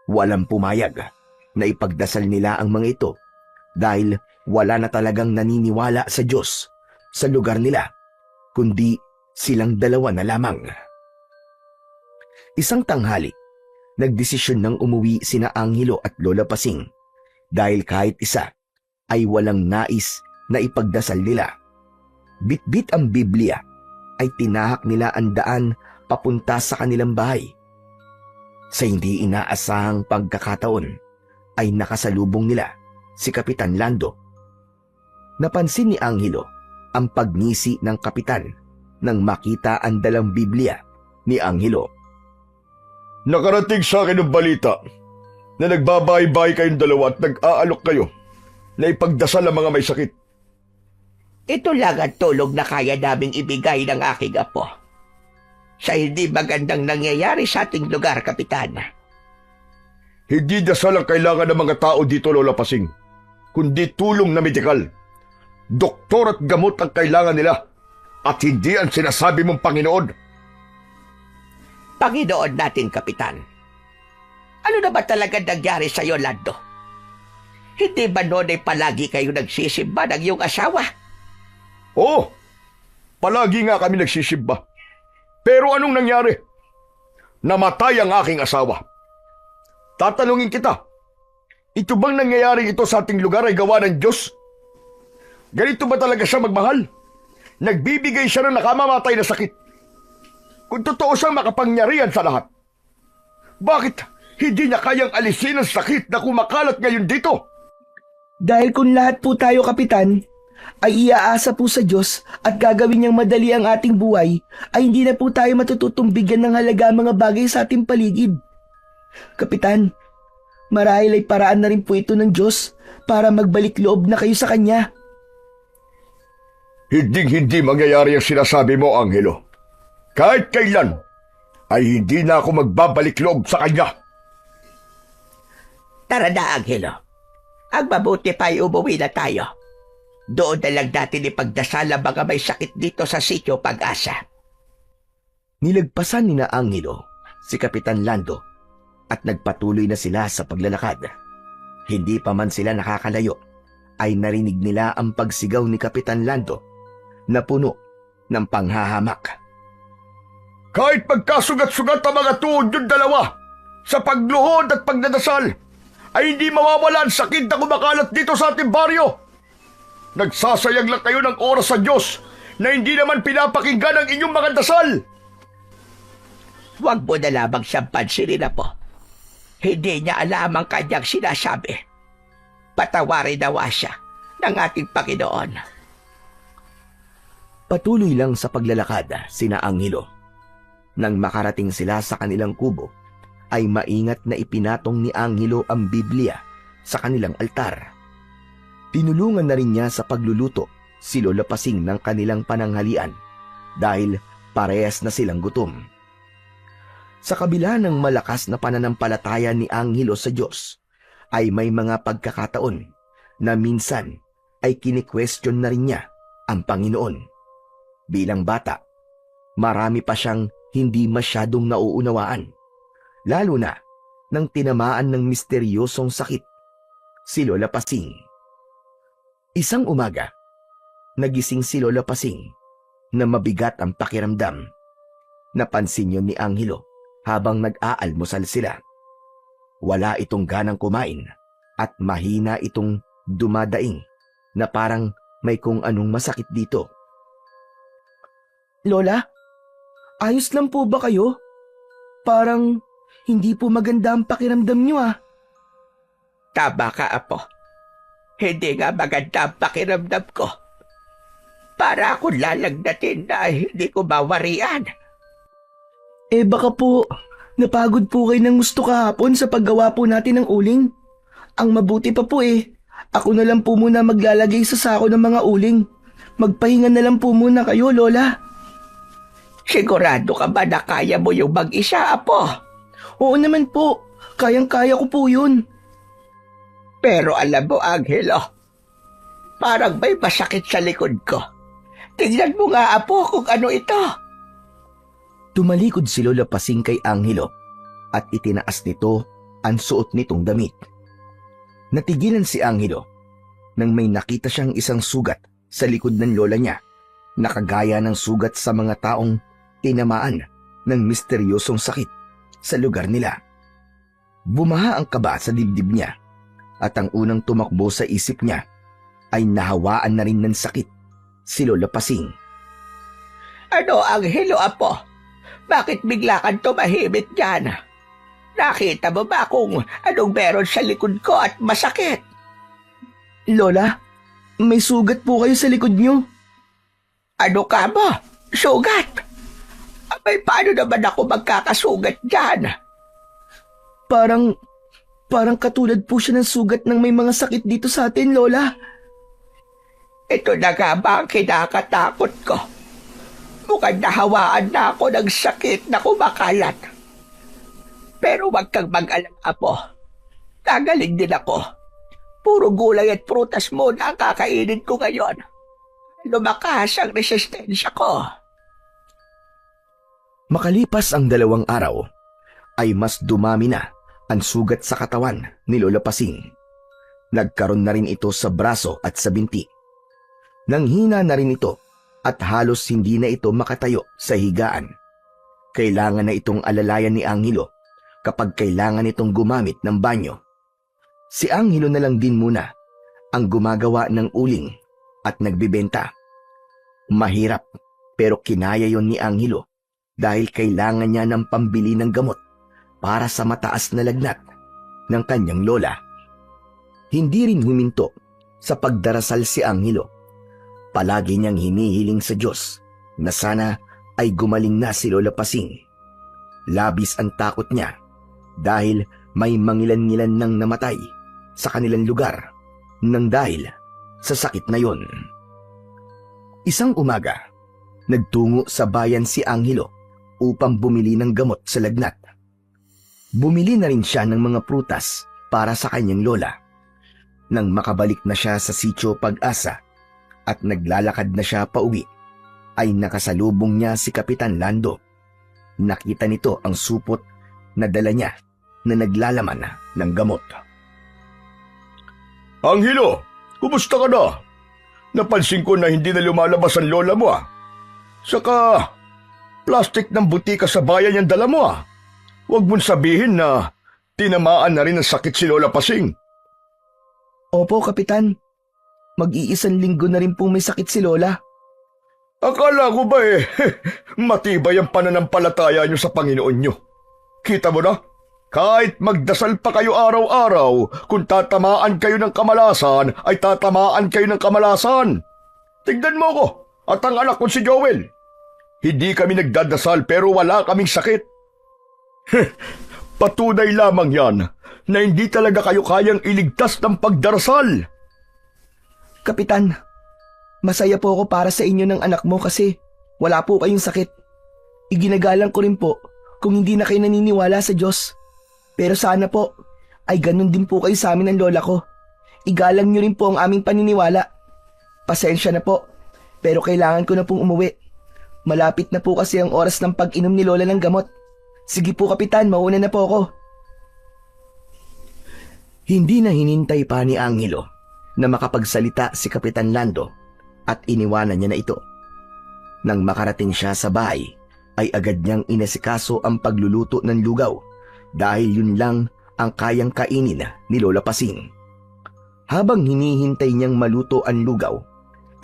Walang pumayag na ipagdasal nila ang mga ito dahil wala na talagang naniniwala sa Diyos sa lugar nila, kundi silang dalawa na lamang. Isang tanghali, nagdesisyon ng umuwi sina Angelo at Lola Pasing dahil kahit isa ay walang nais na ipagdasal nila. Bitbit ang Biblia ay tinahak nila ang daan papunta sa kanilang bahay. Sa hindi inaasahang pagkakataon ay nakasalubong nila si Kapitan Lando. Napansin ni Angelo ang pagngisi ng kapitan nang makita ang dalang Biblia ni Angelo. Nakarating sa akin ang balita na nagbabahay-bahay kayong dalawa at nag-aalok kayo na ipagdasal ang mga may sakit. Ito lang ang tulog na kaya naming ibigay ng aking apo. Sa hindi magandang nangyayari sa ating lugar, Kapitan. Hindi dasal ang kailangan ng mga tao dito, Lola Pasing, kundi tulong na medikal. Doktor at gamot ang kailangan nila, at hindi ang sinasabi mong Panginoon. Panginoon natin, Kapitan. Ano na ba talaga nangyari sa'yo, Lando? Hindi ba noon ay palagi kayo nagsisimba ng iyong asawa? Oo, palagi nga kami nagsisimba. Pero anong nangyari? Namatay ang aking asawa. Tatanungin kita, ito bang nangyayari ito sa ating lugar ay gawa ng Diyos? Ganito ba talaga siya magmahal? Nagbibigay siya ng nakamamatay na sakit. Kung totoo siyang makapangyarihan sa lahat, bakit hindi niya kayang alisin ang sakit na kumakalat ngayon dito? Dahil kung lahat po tayo, Kapitan, ay iaasa po sa Diyos at gagawin niyang madali ang ating buhay, ay hindi na po tayo matututong bigyan ng halaga ang mga bagay sa ating paligid. Kapitan, marahil ay paraan na rin po ito ng Diyos para magbalik loob na kayo sa Kanya. Hinding-hindi mangyayari ang sinasabi mo, Angelo. Kahit kailan, ay hindi na ako magbabalik loob sa kanya. Tara na, Angelo. Ang mabuti pa ay umuwi na tayo. Doon na lang natin ipagdasal ang mga may sakit dito sa sitio Pag-asa. Nilagpasan ni na Angelo si Kapitan Lando at nagpatuloy na sila sa paglalakad. Hindi pa man sila nakakalayo, ay narinig nila ang pagsigaw ni Kapitan Lando na puno ng panghahamak. Kahit magkasugat-sugat ang mga tuhod yung dalawa, sa pagluhod at pagdadasal, ay hindi mawawala ang sakit na kumakalat dito sa ating baryo. Nagsasayang lang kayo ng oras sa Diyos na hindi naman pinapakinggan ang inyong mga dasal. Huwag mo na lamang siyang pansinin na po. Hindi niya alam ang kanyang sinasabi. Patawarin nawa siya ng ating Panginoon. Patuloy lang sa paglalakad sina Angelo. Nang makarating sila sa kanilang kubo, ay maingat na ipinatong ni Angelo ang Biblia sa kanilang altar. Tinulungan na rin niya sa pagluluto si Lola Pasing ng kanilang pananghalian dahil parehas na silang gutom. Sa kabila ng malakas na pananampalataya ni Angelo sa Diyos, ay may mga pagkakataon na minsan ay kini-question na rin niya ang Panginoon. Bilang bata, marami pa siyang hindi masyadong nauunawaan, lalo na nang tinamaan ng misteryosong sakit si Lola Pasing. Isang umaga, nagising si Lola Pasing na mabigat ang pakiramdam. Napansin yun ni Angelo habang nag-aalmusal sila. Wala itong ganang kumain at mahina itong dumadaing na parang may kung anong masakit dito. Lola, ayos lang po ba kayo? Parang hindi po maganda ang pakiramdam niyo ah. Tama ka, Apo. Hindi nga maganda ang pakiramdam ko. Para akong lalagnatin na hindi ko mawarian. Eh baka po, napagod po kayo ng gusto kahapon sa paggawa po natin ng uling. Ang mabuti pa po ako na lang po muna maglalagay sa sako ng mga uling. Magpahinga na lang po muna kayo, Lola. Sigurado ka ba na kaya mo yung mag-isa, Apo? Oo naman po, kayang-kaya ko po yun. Pero alam mo, Angelo, parang may masakit sa likod ko. Tingnan mo nga, Apo, kung ano ito. Tumalikod si Lola Pasing kay Angelo at itinaas nito ang suot nitong damit. Natigilan si Angelo nang may nakita siyang isang sugat sa likod ng lola niya na kagaya ng sugat sa mga taong tinamaan ng misteryosong sakit sa lugar nila. Bumaha ang kaba sa dibdib niya at ang unang tumakbo sa isip niya ay nahawaan na rin ng sakit si Lola Pasing. Ano, Angelo, Apo? Bakit bigla kang tumahimik dyan? Nakita mo ba kung anong meron sa likod ko at masakit? Lola, may sugat po kayo sa likod niyo. Ano ka mo? Sugat? Abay, paano naman ako magkakasugat dyan? Parang katulad po siya ng sugat ng may mga sakit dito sa atin, Lola. Ito na nga ba ang kinakatakot ko? Mukhang nahawaan na ako ng sakit na kumakalat. Pero wag kang mag-alala, Apo. Gagaling din ako. Puro gulay at prutas muna ang kakainin ko ngayon. Lumakas ang resistensya ko. Makalipas ang 2 araw, ay mas dumami na ang sugat sa katawan ni Lola Pasing. Nagkaroon na rin ito sa braso at sa binti. Nanghina na rin ito at halos hindi na ito makatayo sa higaan. Kailangan na itong alalayan ni Angelo kapag kailangan itong gumamit ng banyo. Si Angelo na lang din muna ang gumagawa ng uling at nagbibenta. Mahirap pero kinaya yon ni Angelo dahil kailangan niya ng pambili ng gamot para sa mataas na lagnat ng kanyang lola. Hindi rin huminto sa pagdarasal si Angelo. Palagi niyang hinihiling sa Diyos na sana ay gumaling na si Lola Pasing. Labis ang takot niya dahil may mangilan-ngilan nang namatay sa kanilang lugar nang dahil sa sakit na yon. Isang umaga, nagtungo sa bayan si Angelo upang bumili ng gamot sa lagnat. Bumili na rin siya ng mga prutas para sa kanyang lola. Nang makabalik na siya sa sitio Pag-asa at naglalakad na siya pauwi, ay nakasalubong niya si Kapitan Lando. Nakita nito ang supot na dala niya na naglalaman ng gamot. Angelo, kumusta ka na? Napansin ko na hindi na lumalabas ang lola mo Saka, plastic ng butika sa bayan yung dala mo Huwag mong sabihin na tinamaan na rin ang sakit si Lola Pasing. Opo, Kapitan. Mag-iisang linggo na rin po may sakit si Lola. Akala ko ba matibay ang pananampalataya niyo sa Panginoon niyo. Kita mo na, kahit magdasal pa kayo araw-araw, kung tatamaan kayo ng kamalasan, ay tatamaan kayo ng kamalasan. Tignan mo ko at ang anak ko si Joel. Hindi kami nagdadasal pero wala kaming sakit. Patunay lamang yan na hindi talaga kayo kayang iligtas ng pagdarasal. Kapitan, masaya po ako para sa inyo ng anak mo kasi wala po kayong sakit. Iginagalang ko rin po kung hindi na kayo naniniwala sa Diyos. Pero sana po ay ganun din po kayo sa amin ng lola ko. Igalang nyo rin po ang aming paniniwala. Pasensya na po, pero kailangan ko na pong umuwi. Malapit na po kasi ang oras ng pag-inom ni Lola ng gamot. Sige po, Kapitan, mauna na po ako. Hindi na hinintay pa ni Angelo na makapagsalita si Kapitan Lando at iniwanan niya na ito. Nang makarating siya sa bahay, ay agad niyang inasikaso ang pagluluto ng lugaw dahil yun lang ang kayang kainin ni Lola Pasing. Habang hinihintay niyang maluto ang lugaw,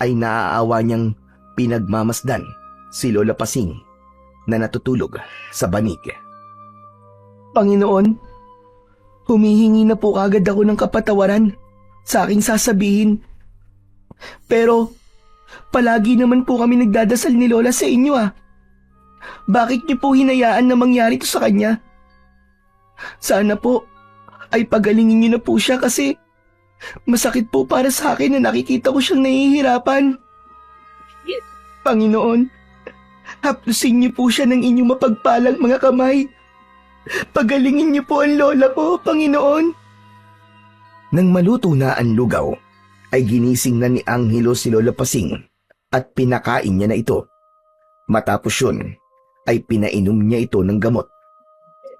ay naaawa niyang pinagmamasdan si Lola Pasing na natutulog sa banig. Panginoon, humihingi na po agad ako ng kapatawaran sa aking sasabihin. Pero, palagi naman po kami nagdadasal ni Lola sa inyo Bakit niyo po hinayaan na mangyari ito sa kanya? Sana po ay pagalingin niyo na po siya kasi masakit po para sa akin na nakikita ko siyang nahihirapan. Panginoon, haplusin niyo po siya ng inyong mapagpalang mga kamay. Pagalingin niyo po ang lola ko, Panginoon. Nang maluto na ang lugaw, ay ginising na ni Angelo si Lola Pasing at pinakain niya na ito. Matapos yun, ay pinainom niya ito ng gamot.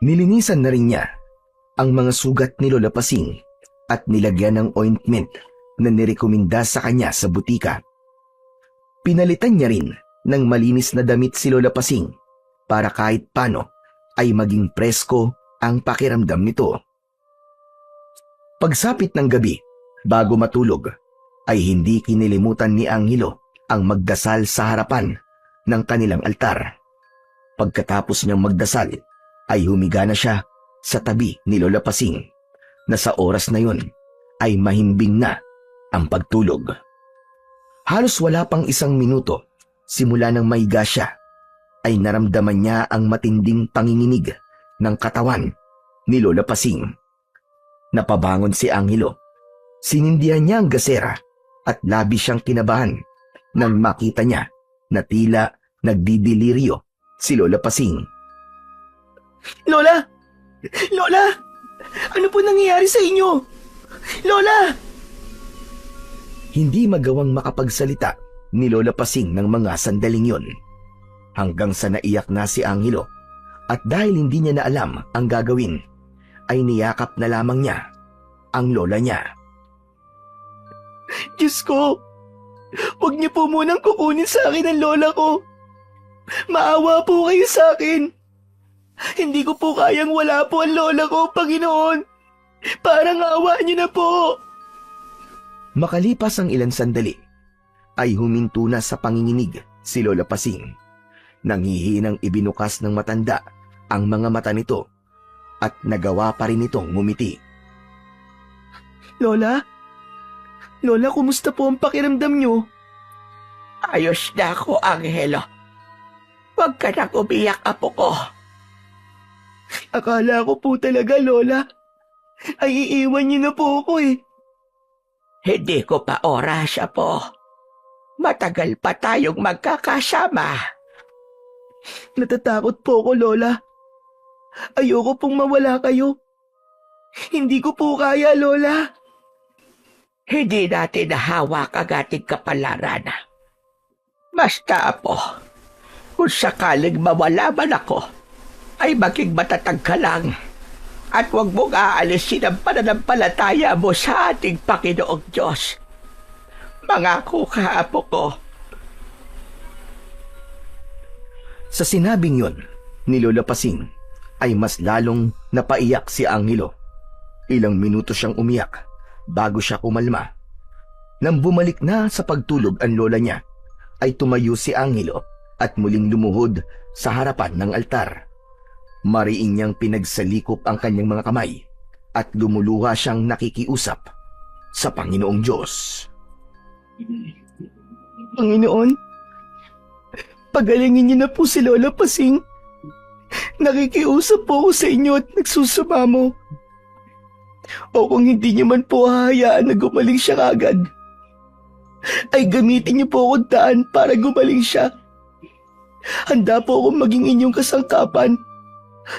Nilinisan na rin niya ang mga sugat ni Lola Pasing at nilagyan ng ointment na nirekomenda sa kanya sa butika. Pinalitan niya rin ng malinis na damit si Lola Pasing para kahit paano ay maging presko ang pakiramdam nito. Pagsapit ng gabi, bago matulog, ay hindi kinilimutan ni Angelo ang magdasal sa harapan ng kanilang altar. Pagkatapos niyang magdasal, ay humiga na siya sa tabi ni Lola Pasing na sa oras na yun ay mahimbing na ang pagtulog. Halos wala pang 1 minuto simula nang mahiga siya ay naramdaman niya ang matinding panginginig ng katawan ni Lola Pasing. Napabangon si Angelo. Sinindihan niya ang gasera at labis siyang kinabahan nang makita niya na tila nagdidiliryo si Lola Pasing. Lola! Lola! Ano po nangyayari sa inyo? Lola! Hindi magawang makapagsalita ni Lola Pasing ng mga sandaling yon, hanggang sa naiyak na si Angelo, at dahil hindi niya na alam ang gagawin, ay niyakap na lamang niya ang lola niya. Diyos ko! Huwag niyo po munang kukunin sa akin ang lola ko. Maawa po kayo sa akin. Hindi ko po kayang wala po ang lola ko, Panginoon. Parang awa niyo na po. Makalipas ang ilang sandali, ay huminto na sa panginginig si Lola Pasing. Nanghihinang ibinukas ng matanda ang mga mata nito at nagawa pa rin itong ngumiti. Lola? Lola, kumusta po ang pakiramdam niyo? Ayos na ako, Angelo. Huwag ka nang umiyak, apo ko. Akala ko po talaga, Lola, ay iiwan niyo na po ako eh. Hindi ko pa oras, apo. Matagal pa tayong magkakasama. Natatakot po ako, Lola. Ayoko pong mawala kayo. Hindi ko po kaya, Lola. Hindi natin nahawak ang ating kapalaran. Basta, apo, kung sakaling mawala man ako, ay maging matatag ka lang at huwag mong aalisin ang pananampalataya mo sa ating Panginoong Diyos. Mangako ka, apo ko. Sa sinabing yon ni Lola Pasing, ay mas lalong napaiyak si Angelo. Ilang minuto siyang umiyak bago siya kumalma. Nang bumalik na sa pagtulog ang lola niya, ay tumayo si Angelo at muling lumuhod sa harapan ng altar. Mariin niyang pinagsalikop ang kanyang mga kamay at lumuluha siyang nakikiusap sa Panginoong Diyos. Panginoon, pagalingin niyo na po si Lola Pasing. Nakikiusap po ako sa inyo at nagsusumamo. O kung hindi niyo man po hahayaan na gumaling siya kagad, ay gamitin niyo po akong daan para gumaling siya. Handa po akong maging inyong kasangkapan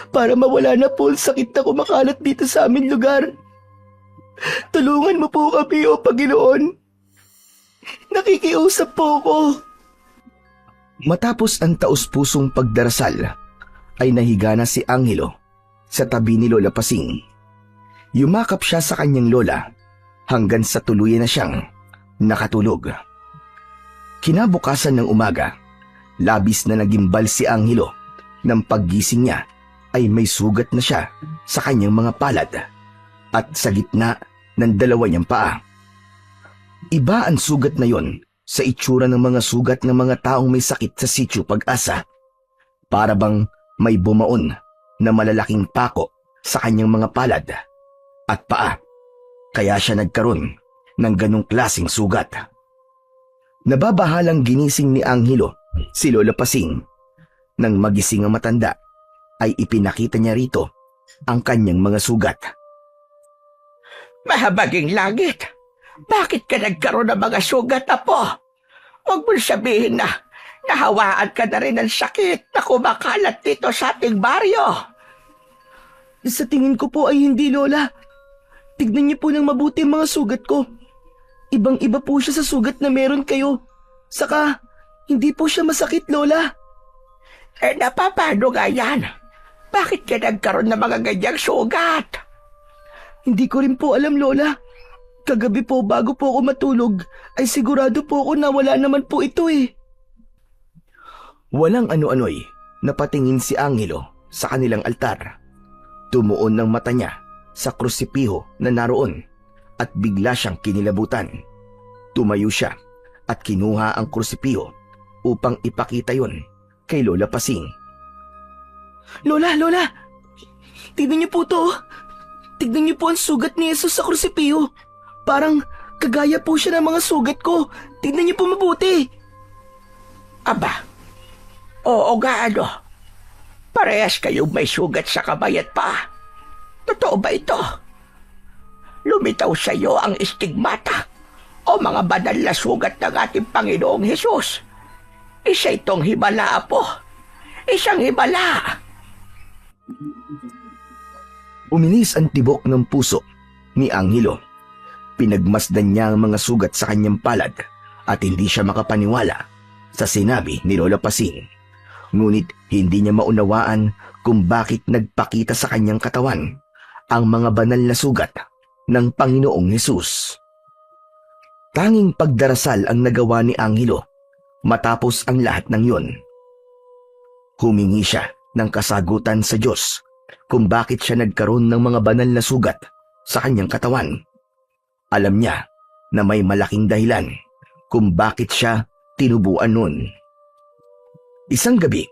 para mawala na po ang sakit na kumakalat dito sa aming lugar. Tulungan mo po kami, o Panginoon. Nakikiusap po ako. Matapos ang taus-pusong pagdarasal, ay nahiga na si Angelo sa tabi ni Lola Pasing. Yumakap siya sa kanyang lola hanggang sa tuluyan na siyang nakatulog. Kinabukasan ng umaga, labis na nagimbal si Angelo. Nang paggising niya ay may sugat na siya sa kanyang mga palad at sa gitna ng dalawa niyang paa. Iba ang sugat na yon sa itsura ng mga sugat ng mga taong may sakit sa Sitio Pag-asa. Para bang may bumaon na malalaking pako sa kanyang mga palad at paa, kaya siya nagkaroon ng ganong klaseng sugat. Nababahalang ginising ni Angelo si Lola Pasing. Nang magising ang matanda, ay ipinakita niya rito ang kanyang mga sugat. Mahabaging langit, bakit ka nagkaroon ng mga sugat, apo? Huwag mo sabihin na nahawaan ka na rin ng sakit na kumakalat dito sa ating baryo. Sa tingin ko po ay hindi, Lola. Tignan niyo po ng mabuti ang mga sugat ko. Ibang-iba po siya sa sugat na meron kayo. Saka, hindi po siya masakit, Lola. Napapano nga yan? Bakit ka nagkaroon ng mga ganyang sugat? Hindi ko rin po alam, Lola. Kagabi po bago po ako matulog, ay sigurado po ako na wala naman po ito eh. Walang ano-ano'y napatingin si Angelo sa kanilang altar. Tumuon ng mata niya sa krusipiho na naroon at bigla siyang kinilabutan. Tumayo siya at kinuha ang krusipiho upang ipakita yon kay Lola Pasing. Lola, Lola! Tignan niyo po to. Tignan niyo po ang sugat ni Jesus sa krusipiho. Parang kagaya po siya ng mga sugat ko. Tignan niyo po mabuti. Aba, oo nga ano. Parehas kayong may sugat sa kamay at paa. Totoo ba ito? Lumitaw sa iyo ang estigmata o mga banal na sugat ng ating Panginoong Hesus. Isa itong himala, Apo. Isang himala. Uminis ang tibok ng puso ni Angelo. Pinagmasdan niya ang mga sugat sa kanyang palad at hindi siya makapaniwala sa sinabi ni Lola Pasing. Ngunit hindi niya maunawaan kung bakit nagpakita sa kanyang katawan ang mga banal na sugat ng Panginoong Hesus. Tanging pagdarasal ang nagawa ni Angelo matapos ang lahat ng yon. Humingi siya ng kasagutan sa Diyos kung bakit siya nagkaroon ng mga banal na sugat sa kanyang katawan. Alam niya na may malaking dahilan kung bakit siya tinubuan nun. Isang gabi,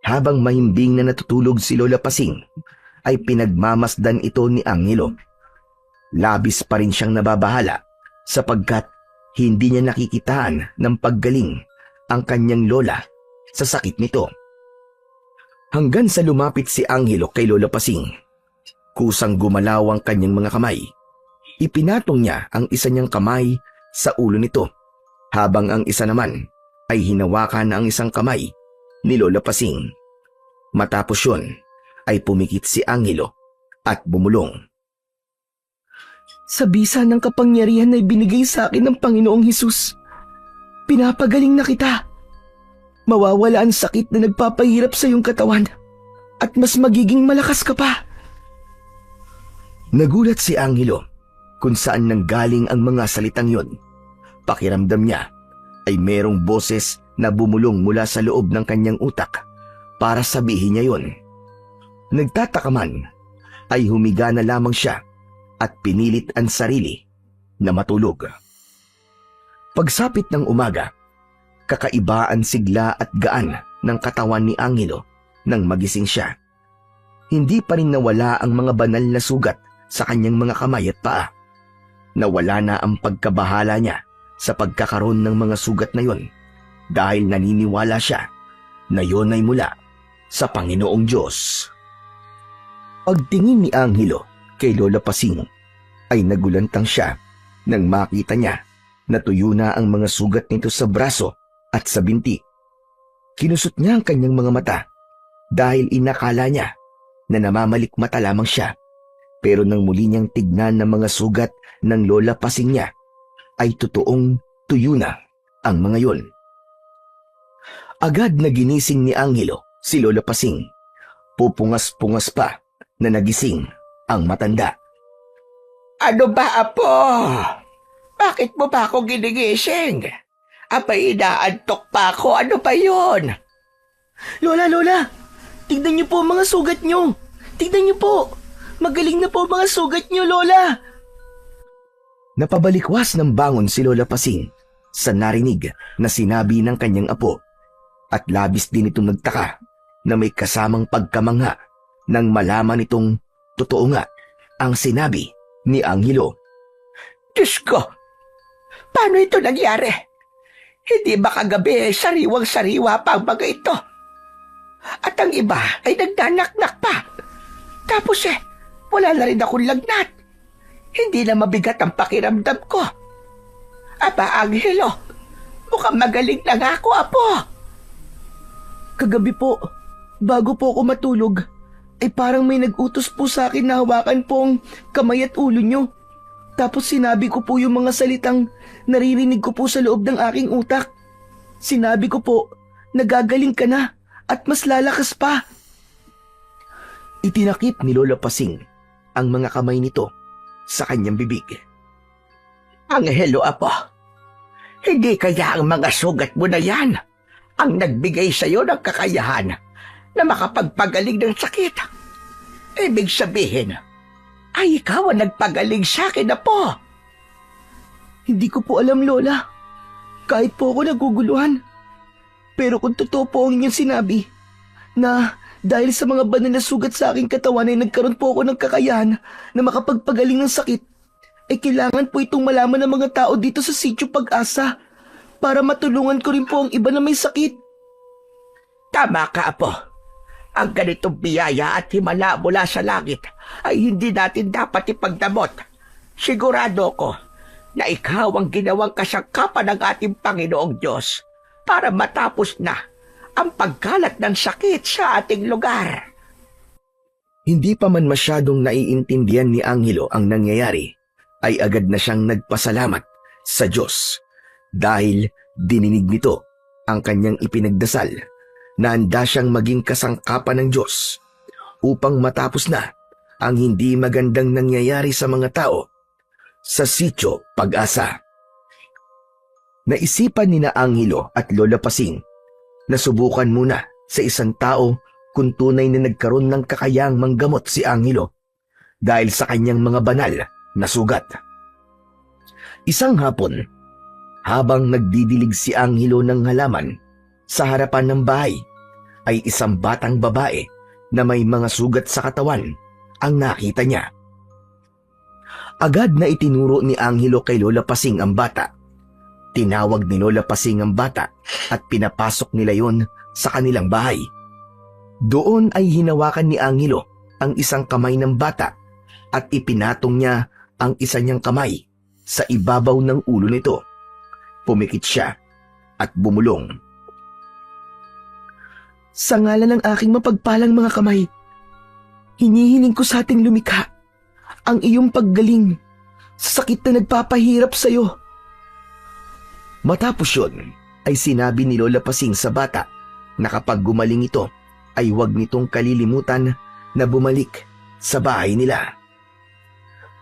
habang mahimbing na natutulog si Lola Pasing, ay pinagmamasdan ito ni Angelo. Labis pa rin siyang nababahala sapagkat hindi niya nakikitaan ng paggaling ang kanyang lola sa sakit nito. Hanggang sa lumapit si Angelo kay Lola Pasing. Kusang gumalaw ang kanyang mga kamay. Ipinatong niya ang isa niyang kamay sa ulo nito, habang ang isa naman ay hinawakan ang isang kamay ni Lola Pasing. Matapos yun, ay pumikit si Angelo at bumulong. Sa bisa ng kapangyarihan na ibinigay sa akin ng Panginoong Hesus, pinapagaling na kita. Mawawala ang sakit na nagpapahirap sa iyong katawan at mas magiging malakas ka pa. Nagulat si Angelo kung saan nanggaling ang mga salitang yon. Pakiramdam niya ay merong boses na bumulong mula sa loob ng kanyang utak para sabihin niya yon. Nagtataka man ay humiga na lamang siya at pinilit ang sarili na matulog. Pagsapit ng umaga, kakaiba ang sigla at gaan ng katawan ni Angelo nang magising siya. Hindi pa rin nawala ang mga banal na sugat sa kanyang mga kamay at paa. Nawala na ang pagkabahala niya sa pagkakaroon ng mga sugat na yon dahil naniniwala siya na yon ay mula sa Panginoong Diyos. Pagtingin ni Angelo kay Lola Pasing ay nagulantang siya nang makita niya na tuyo na ang mga sugat nito sa braso at sa binti. Kinusot niya ang kanyang mga mata dahil inakala niya na namamalikmata lamang siya. Pero nang muli niyang tignan ng mga sugat ng Lola Pasing niya, ay totoong tuyo na ang mga yon. Agad na ginising ni Angelo si Lola Pasing. Pupungas-pungas pa na nagising ang matanda. Ano ba, Apo? Bakit mo ba ako ginigising? Abay, inaantok pa ako. Ano ba yun? Lola! Tignan niyo po ang mga sugat niyo! Tignan niyo po! Magaling na po ang mga sugat niyo, Lola! Napabalikwas ng bangon si Lola Pasing sa narinig na sinabi ng kanyang apo at labis din itong nagtaka na may kasamang pagkamangha nang malaman itong totoo nga ang sinabi ni Angelo. Diyos ko! Paano ito nangyari? Hindi ba kagabi sariwang-sariwa pa ang mga ito? At ang iba ay nagdanaknak pa. Tapos wala na rin akong lagnat. Hindi na mabigat ang pakiramdam ko. Aba, Angelo, mukhang magaling na nga ako, Apo. Kagabi po, bago po ako matulog, ay parang may nag-utos po sa akin na hawakan po ang kamay at ulo niyo. Tapos sinabi ko po yung mga salitang naririnig ko po sa loob ng aking utak. Sinabi ko po, nagagaling ka na at mas lalakas pa. Itinakip ni Lola Pasing ang mga kamay nito sa kanyang bibig. Angelo, Apo, hindi kaya ang mga sugat mo na yan ang nagbigay sa iyo ng kakayahan na makapagpagaling ng sakit? Ibig sabihin, ay ikaw ang nagpagaling sa akin, Apo. Hindi ko po alam, Lola. Kahit po ako naguguluhan. Pero kung totoo po ang inyong sinabi, na dahil sa mga banal na sugat sa aking katawan ay nagkaroon po ako ng kakayahan na makapagpagaling ng sakit, ay kailangan po itong malaman ng mga tao dito sa Sitio Pag-asa para matulungan ko rin po ang iba na may sakit. Tama ka, Apo. Ang ganitong biyaya at himala mula sa langit ay hindi natin dapat ipagdamot. Sigurado ko na ikaw ang ginawang kasangkapan ng ating Panginoong Diyos para matapos na ang pagkalat ng sakit sa ating lugar. Hindi pa man masyadong naiintindihan ni Angelo ang nangyayari, ay agad na siyang nagpasalamat sa Diyos dahil dininig nito ang kanyang ipinagdasal na handa siyang maging kasangkapan ng Diyos upang matapos na ang hindi magandang nangyayari sa mga tao sa Sitio Pag-asa. Naisipan ni na Angelo at Lola Pasing na subukan muna sa isang tao kung tunay na nagkaroon ng kakayang manggamot si Angelo dahil sa kanyang mga banal na sugat. Isang hapon, habang nagdidilig si Angelo ng halaman sa harapan ng bahay, ay isang batang babae na may mga sugat sa katawan ang nakita niya. Agad na itinuro ni Angelo kay Lola Pasing ang bata. Tinawag ni Lola Pasing ang bata at pinapasok nila yon sa kanilang bahay. Doon ay hinawakan ni Angelo ang isang kamay ng bata at ipinatong niya ang isa niyang kamay sa ibabaw ng ulo nito. Pumikit siya at bumulong. Sa ngalan ng aking mapagpalang mga kamay, hinihiling ko sa ating lumikha ang iyong paggaling sa sakit na nagpapahirap sa iyo. Matapos yun, ay sinabi ni Lola Pasing sa bata na kapag gumaling ito, ay huwag nitong kalilimutan na bumalik sa bahay nila.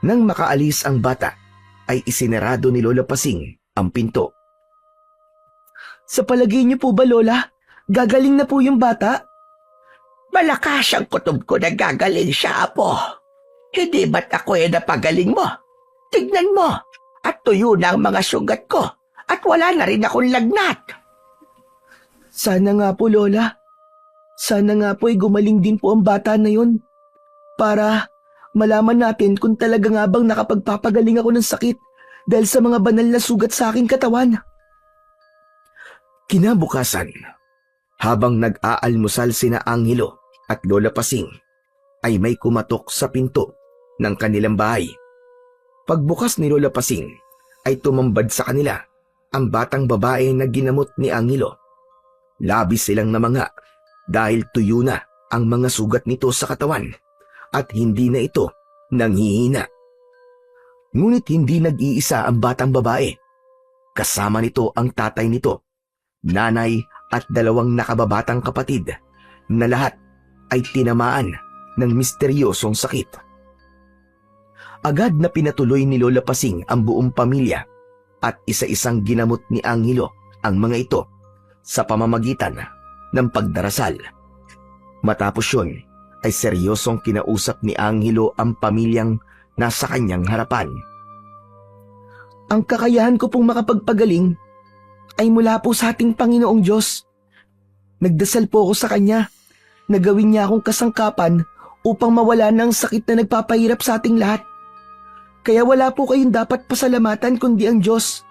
Nang makaalis ang bata, ay isinarado ni Lola Pasing ang pinto. Sa palagay niyo po ba, Lola, gagaling na po yung bata? Malakas ang kutob ko na gagaling siya, Apo. Hindi ba't ako napagaling mo? Tignan mo, at tuyo na ang mga sugat ko, at wala na rin akong lagnat. Sana nga po, Lola. Sana nga po ay gumaling din po ang bata na yun para malaman natin kung talaga nga bang nakapagpapagaling ako ng sakit dahil sa mga banal na sugat sa aking katawan. Kinabukasan, habang nag-aalmusal sina Angelo at Lola Pasing, ay may kumatok sa pinto ng kanilang bahay. Pagbukas ni Lola Pasing, ay tumambad sa kanila ang batang babae na ginamot ni Angelo. Labis silang namanga dahil tuyo na ang mga sugat nito sa katawan at hindi na ito nanghihina. Ngunit hindi nag-iisa ang batang babae. Kasama nito ang tatay nito, nanay at dalawang nakababatang kapatid na lahat ay tinamaan ng misteryosong sakit. Agad na pinatuloy ni Lola Pasing ang buong pamilya at isa-isang ginamot ni Angelo ang mga ito sa pamamagitan ng pagdarasal. Matapos yun, ay seryosong kinausap ni Angelo ang pamilyang nasa kanyang harapan. Ang kakayahan ko pong makapagpagaling ay mula po sa ating Panginoong Diyos. Nagdasal po ako sa Kanya na gawin niya akong kasangkapan upang mawala ng sakit na nagpapahirap sa ating lahat. Kaya wala po kayong dapat pasalamatan kundi ang Diyos.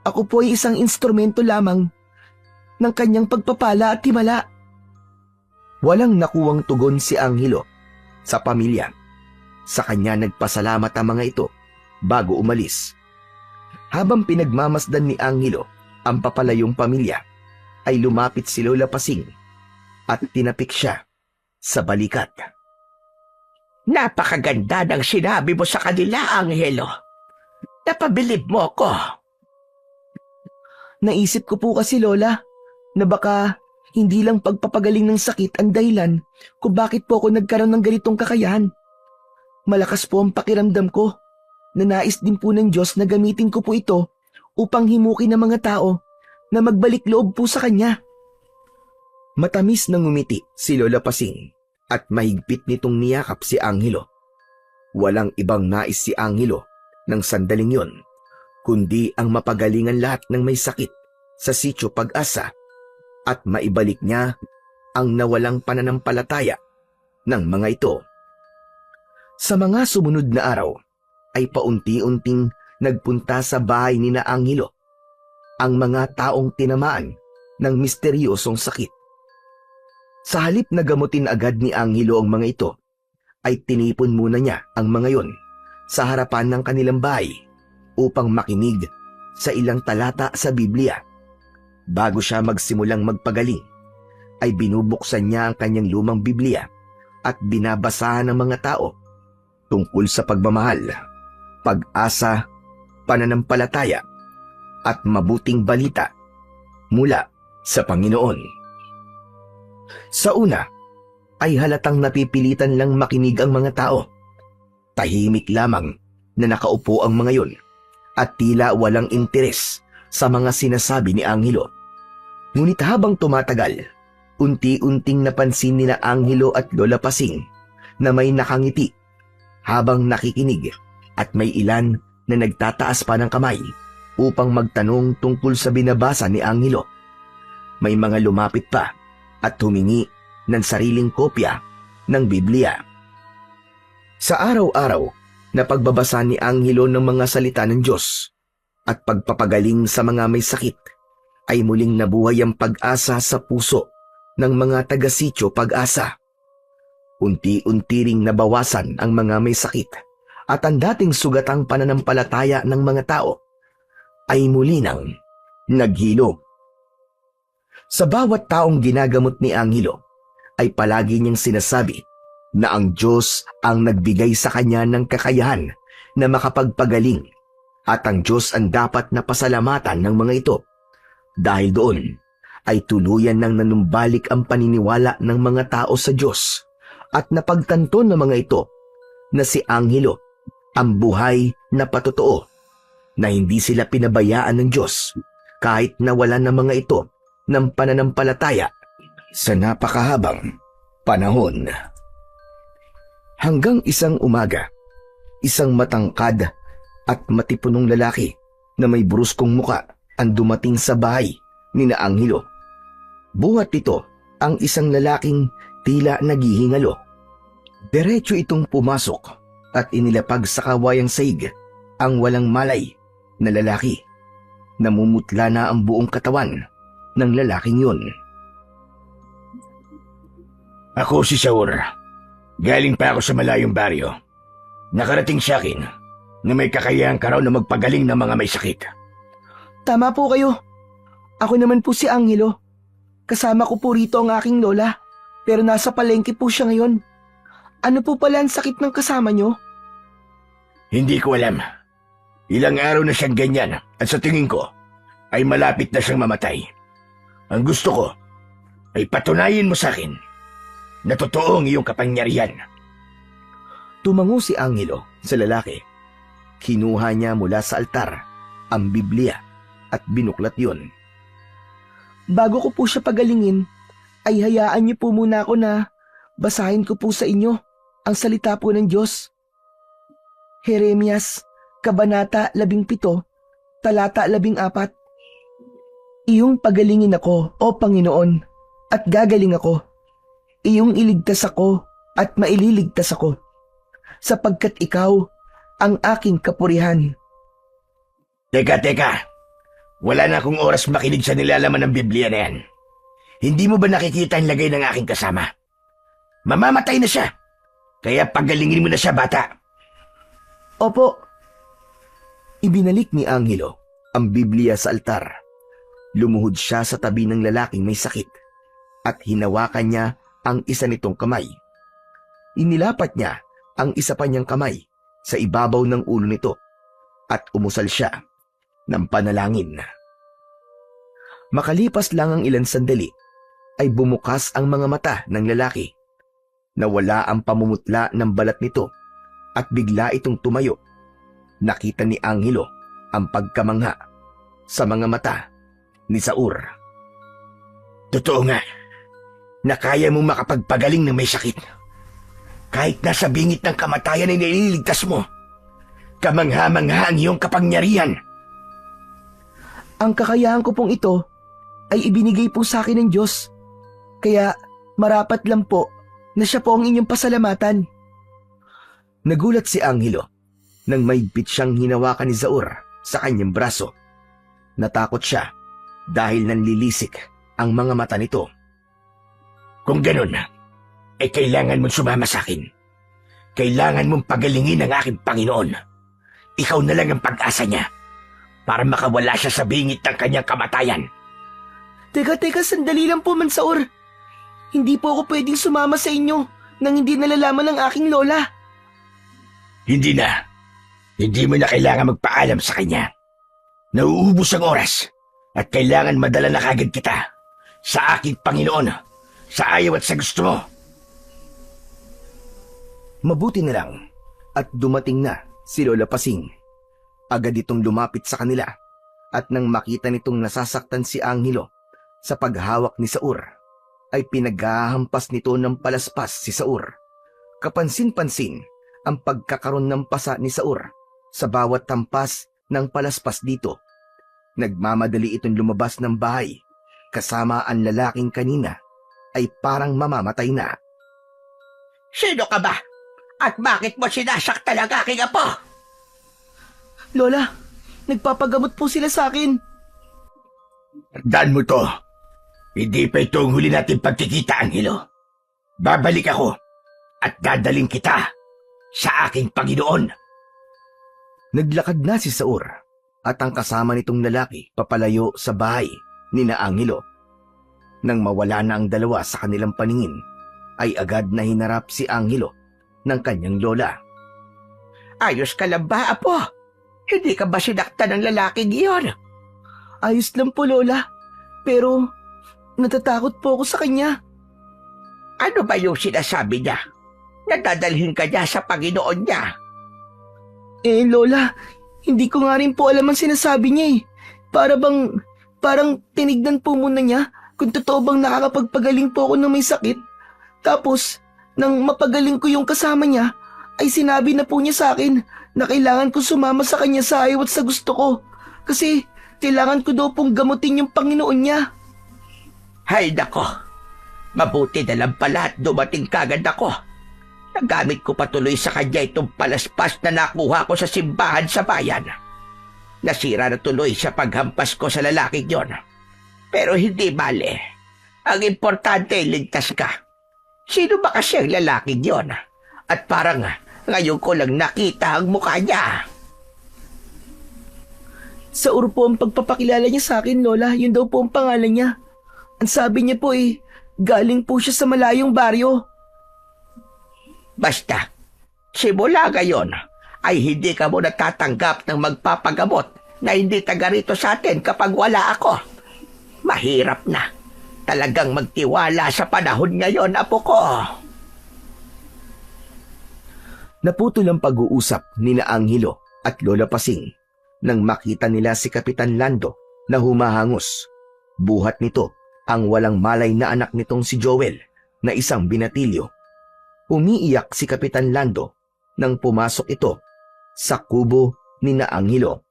Ako po ay isang instrumento lamang ng Kanyang pagpapala at himala. Walang nakuwang tugon si Angelo sa pamilya. Sa kanya nagpasalamat ang mga ito bago umalis. Habang pinagmamasdan ni Angelo ang papalayong pamilya, ay lumapit si Lola Pasing at tinapik siya sa balikat. Napakaganda ng sinabi mo sa kanila, Angelo. Napabilib mo ko. Naisip ko po kasi, Lola, na baka hindi lang pagpapagaling ng sakit ang dahilan kung bakit po ako nagkaroon ng ganitong kakayahan. Malakas po ang pakiramdam ko na nais din po ng Diyos na gamitin ko po ito upang himukin ng mga tao na magbalik loob po sa Kanya. Matamis na ngumiti si Lola Pasing at mahigpit nitong niyakap si Angelo. Walang ibang nais si Angelo ng sandaling yon, kundi ang mapagalingan lahat ng may sakit sa Sitio Pag-asa at maibalik niya ang nawalang pananampalataya ng mga ito. Sa mga sumunod na araw, ay paunti-unting nagpunta sa bahay ni na Angelo ang mga taong tinamaan ng misteryosong sakit. Sa halip na gamutin agad ni Angelo ang mga ito, ay tinipon muna niya ang mga yon sa harapan ng kanilang bahay upang makinig sa ilang talata sa Biblia. Bago siya magsimulang magpagaling, ay binubuksan niya ang kanyang lumang Biblia at binabasahan ng mga tao tungkol sa pagmamahal, pag-asa, pananampalataya, at mabuting balita mula sa Panginoon. Sa una, ay halatang napipilitan lang makinig ang mga tao. Tahimik lamang na nakaupo ang mga yon at tila walang interes sa mga sinasabi ni Angelo. Ngunit habang tumatagal, unti-unting napansin nila Angelo at Lola Pasing na may nakangiti habang nakikinig at may ilan na nagtataas pa ng kamay upang magtanong tungkol sa binabasa ni Angelo. May mga lumapit pa at humingi ng sariling kopya ng Biblia. Sa araw-araw na pagbabasa ni Angelo ng mga salita ng Diyos at pagpapagaling sa mga may sakit, ay muling nabuhay ang pag-asa sa puso ng mga taga-sitio Pag-asa. Unti-unti ring nabawasan ang mga may sakit at ang dating sugatang pananampalataya ng mga tao ay muli nang naghilom. Sa bawat taong ginagamot ni Angelo, ay palagi niyang sinasabi na ang Diyos ang nagbigay sa kanya ng kakayahan na makapagpagaling at ang Diyos ang dapat na pasalamatan ng mga ito. Dahil doon ay tuluyan nang nanumbalik ang paniniwala ng mga tao sa Diyos at napagtanto ng mga ito na si Angelo ang buhay na patotoo, na hindi sila pinabayaan ng Diyos kahit nawala ng mga ito ng pananampalataya sa napakahabang panahon. Hanggang isang umaga, isang matangkad at matipunong lalaki na may bruskong muka ang dumating sa bahay ni na Angelo. Buhat ito ang isang lalaking tila naghihingalo. Diretso itong pumasok at inilapag sa kawayang saig ang walang malay na lalaki. Namumutla na ang buong katawan ng lalaking yun. Ako si Saur. Galing pa ako sa malayong baryo. Nakarating sa akin na may kakayahan ka raw na magpagaling ng mga may sakit. Tama po kayo. Ako naman po si Angelo. Kasama ko po rito ang aking lola, pero nasa palengke po siya ngayon. Ano po pala ang sakit ng kasama nyo? Hindi ko alam. Ilang araw na siyang ganyan at sa tingin ko ay malapit na siyang mamatay. Ang gusto ko ay patunayin mo sa akin na totoo ang iyong kapangyarihan. Tumango si Angelo sa lalaki. Kinuha niya mula sa altar ang Biblia at binuklat yon. Bago ko po siya pagalingin, ay hayaan niyo po muna ako na basahin ko po sa inyo ang salita po ng Diyos. Jeremias, Kabanata 17, Talata 14. Iyong pagalingin ako, O Panginoon, at gagaling ako. Iyong iligtas ako at maililigtas ako, sapagkat ikaw ang aking kapurihan. Teka. Wala na akong oras makinig sa nilalaman ng Biblia na yan. Hindi mo ba nakikita ang lagay ng aking kasama? Mamamatay na siya. Kaya pagalingin mo na siya, bata. Opo. Ibinalik ni Angelo ang Biblia sa altar. Lumuhod siya sa tabi ng lalaking may sakit at hinawakan niya ang isa nitong kamay. Inilapat niya ang isa pa niyang kamay sa ibabaw ng ulo nito at umusal siya ng panalangin. Makalipas lang ang ilang sandali, ay bumukas ang mga mata ng lalaki. Nawala ang pamumutla ng balat nito at bigla itong tumayo. Nakita ni Angelo ang pagkamangha sa mga mata ni Saur. Totoo nga, na kaya mong makapagpagaling ng may sakit. Kahit nasa bingit ng kamatayan ay nililigtas mo. Kamangha-mangha ang iyong kapangyarihan. Ang kakayahan ko pong ito ay ibinigay po sa akin ng Diyos. Kaya marapat lang po na siya po ang inyong pasalamatan. Nagulat si Angelo nang maigpit siyang hinawakan ni Saur sa kanyang braso. Natakot siya dahil nanlilisik ang mga mata nito. Kung ganun, ay kailangan mong sumama sa akin. Kailangan mong pagalingin ang aking Panginoon. ikaw na lang ang pag-asa niya para makawala siya sa bingit ng kanyang kamatayan. Teka, sandali lang po, Mansaur. Hindi po ako pwedeng sumama sa inyo nang hindi nalalaman ng aking lola. Hindi na. Hindi mo na kailangan magpaalam sa kanya. Nauubos ang oras at kailangan madala na kagad kita sa aking Panginoon, sa ayaw at sa gusto mo. Mabuti na lang at dumating na si Lola Pasing. Agad itong lumapit sa kanila at nang makita nitong nasasaktan si Angelo sa paghawak ni Saur, ay pinaghahampas nito ng palaspas si Saur. Kapansin-pansin ang pagkakaroon ng pasa ni Saur sa bawat tampas ng palaspas dito. Nagmamadali itong lumabas ng bahay kasama ang lalaking kanina ay parang mamamatay na. Sino ka ba? At bakit mo sinasaktan ang aking apo? Lola, nagpapagamot po sila sa akin. Tandaan mo to. Hindi pa ito ang huli natin pagkikita, Angelo. Babalik ako at dadaling kita sa aking Panginoon. Naglakad na si Saur at ang kasama nitong lalaki papalayo sa bahay ni na Angelo. Nang mawala na ang dalawa sa kanilang paningin, ay agad na hinarap si Angelo ng kanyang lola. Ayos ka lang ba, apo? Hindi ka ba sinaktan ng lalaking iyon? Ayos lang po, Lola. Pero natatakot po ako sa kanya. Ano ba yung sinasabi niya? Nadadalhin ka niya sa Panginoon niya. Lola, hindi ko nga rin po alam ang sinasabi niya eh. Parang tinignan po muna niya kung totoo bang nakakapagpagaling po ako ng may sakit. Tapos, nang mapagaling ko yung kasama niya, ay sinabi na po niya sa akin na kailangan ko sumama sa kanya sa ayaw at sa gusto ko. Kasi kailangan ko daw pong gamutin yung Panginoon niya. Hay nako, mabuti na lang pala at dumating kagad ako. Nagamit ko patuloy sa kanya itong palaspas na nakuha ko sa simbahan sa bayan. Nasira na tuloy sa paghampas ko sa lalaking yon. Pero hindi bale. Ang importante, ligtas ka. Sino ba kasi ang lalaking yon? At parang ngayon ko lang nakita ang mukha niya. Saur po ang pagpapakilala niya sa akin, Lola. Yun daw po ang pangalan niya. Ang sabi niya po galing po siya sa malayong baryo. Basta, simula ngayon ay hindi ka mo natatanggap ng magpapagamot na hindi taga rito sa atin kapag wala ako. Mahirap na. Talagang magtiwala sa panahon ngayon, apo ko. Naputol ang pag-uusap ni na Angelo at Lola Pasing nang makita nila si Kapitan Lando na humahangos. Buhat nito ang walang malay na anak nitong si Joel na isang binatilyo. Umiiyak si Kapitan Lando nang pumasok ito sa kubo ni na Angelo.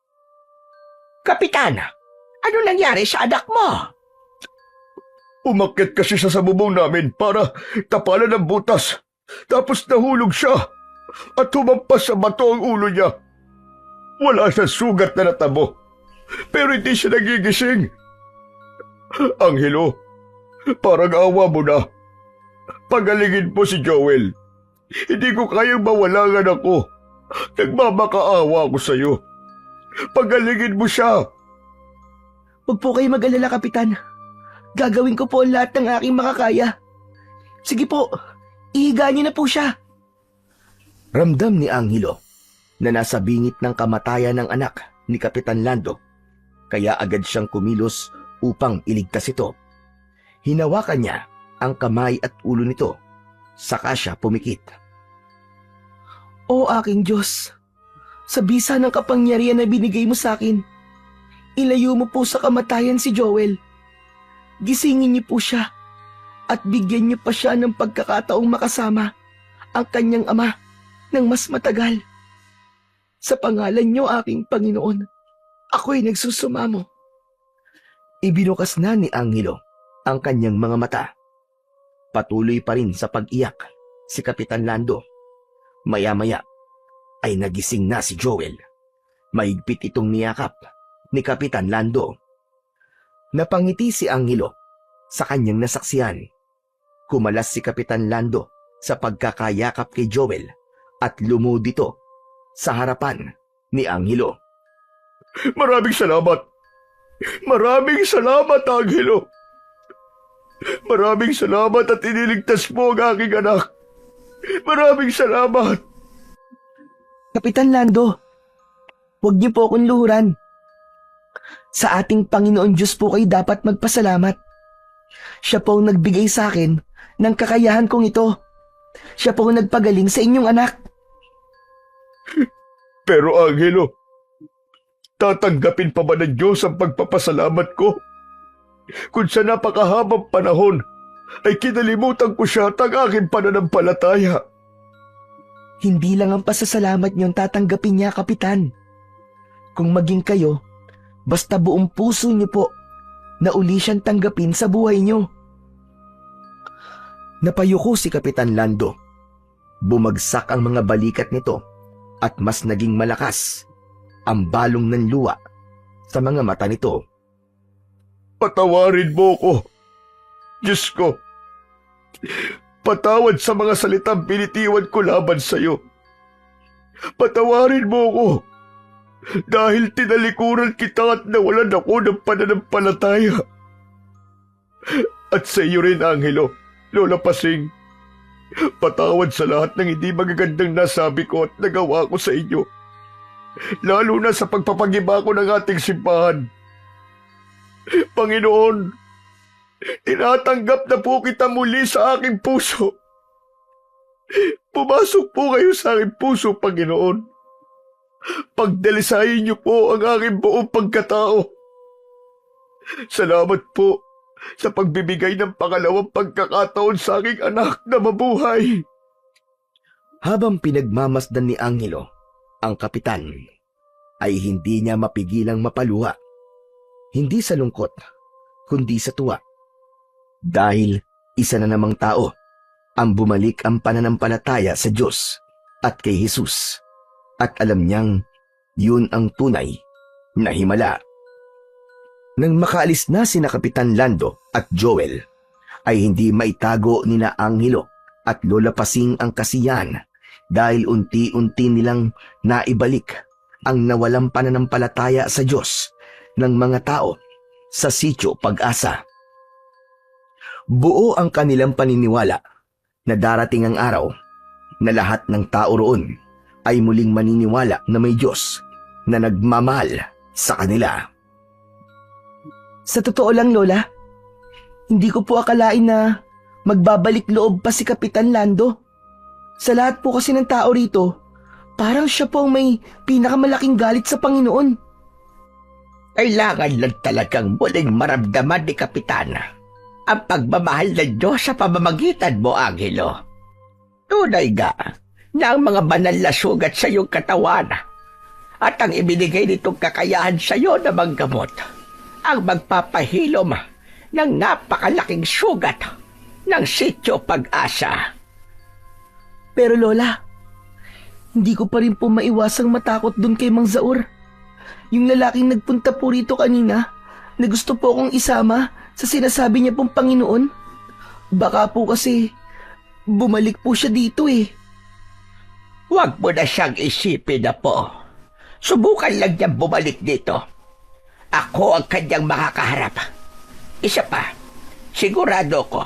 Kapitan, ano nangyari sa anak mo? Umakyat kasi siya sa bubong namin para tapalan ng butas. Tapos nahulog siya at humampas sa bato ang ulo niya. Wala siyang sugat na natamo, pero hindi siya nagigising. Angelo, parang awa mo na. Pagalingin po si Joel. Hindi ko kayang mawalangan ako. Nagmamakaawa ako sa'yo. Pagalingin mo siya. Huwag po kayo mag-alala, Kapitan. Gagawin ko po ang lahat ng aking makakaya. Sige po, ihiga niyo na po siya. Ramdam ni Angelo na nasa bingit ng kamatayan ng anak ni Kapitan Lando, kaya agad siyang kumilos upang iligtas ito. Hinawakan niya ang kamay at ulo nito, saka siya pumikit. O aking Diyos, sa bisa ng kapangyarihan na binigay mo sa akin, ilayo mo po sa kamatayan si Joel. Gisingin niyo po siya at bigyan niyo pa siya ng pagkakataong makasama ang kanyang ama ng mas matagal. Sa pangalan niyo, aking Panginoon, ako'y nagsusumamo. Ibinukas na ni Angelo ang kanyang mga mata. Patuloy pa rin sa pag-iyak si Kapitan Lando. Maya-maya ay nagising na si Joel. Mahigpit itong niyakap ni Kapitan Lando. Napangiti si Angelo sa kanyang nasaksihan. Kumalas si Kapitan Lando sa pagkakayakap kay Joel at lumod ito sa harapan ni Angelo. Maraming salamat. Maraming salamat, Angelo. Maraming salamat at iniligtas mo ang aking anak. Maraming salamat. Kapitan Lando, huwag niyo po akong luhuran. Sa ating Panginoon Diyos po kayo dapat magpasalamat. Siya po ang nagbigay sa akin ng kakayahan kong ito. Siya po ang nagpagaling sa inyong anak. Pero Angelo, tatanggapin pa ba ng Diyos ang pagpapasalamat ko? Kung sa napakahabang panahon ay kinalimutan ko siya at ang aking pananampalataya. Hindi lang ang pasasalamat niyong tatanggapin niya, Kapitan. Kung maging kayo, basta buong puso niyo po na uli siyang tanggapin sa buhay niyo. Napayuko si Kapitan Lando. Bumagsak ang mga balikat nito at mas naging malakas ang balong ng luha sa mga mata nito. Patawarin mo ko, Diyos ko. Patawad sa mga salitang binitiwan ko laban sa iyo. Patawarin mo ko dahil tinalikuran kita at nawalan ako ng pananampalataya. At sa iyo rin, Angelo, Lola Pasing, patawad sa lahat ng hindi magagandang nasabi ko at nagawa ko sa inyo. Lalo na sa pagpapagiba ko ng ating simbahan. Panginoon, tinatanggap na po kita muli sa aking puso. Pumasok po kayo sa aking puso, Panginoon. Pagdalisayin niyo po ang aking buong pagkatao. Salamat po sa pagbibigay ng pangalawang pagkakataon sa aking anak na mabuhay. Habang pinagmamasdan ni Angelo ang kapitan, ay hindi niya mapigilang mapaluha. Hindi sa lungkot, kundi sa tuwa. Dahil isa na namang tao ang bumalik ang pananampalataya sa Diyos at kay Jesus. At alam niyang yun ang tunay na himala. Nang makaalis na sina Kapitan Lando at Joel, ay hindi maitago ni na Angelo at Lola Pasing ang kasiyahan dahil unti-unti nilang naibalik ang nawalang pananampalataya sa Diyos ng mga tao sa Sitio Pag-asa. Buo ang kanilang paniniwala na darating ang araw na lahat ng tao roon ay muling maniniwala na may Diyos na nagmamahal sa kanila. Sa totoo lang, Lola, hindi ko po akalain na magbabalik loob pa si Kapitan Lando. Sa lahat po kasi ng tao rito, parang siya po ang may pinakamalaking galit sa Panginoon. Kailangan lang talagang muling maramdaman ni Kapitan ang pagmamahal ng Diyos sa pamamagitan mo, Angelo. Tunay nga na ang mga banal na sugat sa iyong katawan at ang ibinigay nitong kakayahan sa iyo na manggamot ang magpapahilom ng napakalaking sugat ng Sitio Pag-asa. Pero Lola, hindi ko pa rin po maiwasang matakot dun kay Mang Zaur. Yung lalaking nagpunta po rito kanina na gusto po akong isama sa sinasabi niya pong Panginoon. Baka po kasi bumalik po siya dito eh. Huwag mo na siyang isipin na po. Subukan lang niyang bumalik dito. Ako ang kanyang makakaharap. Isa pa, sigurado ko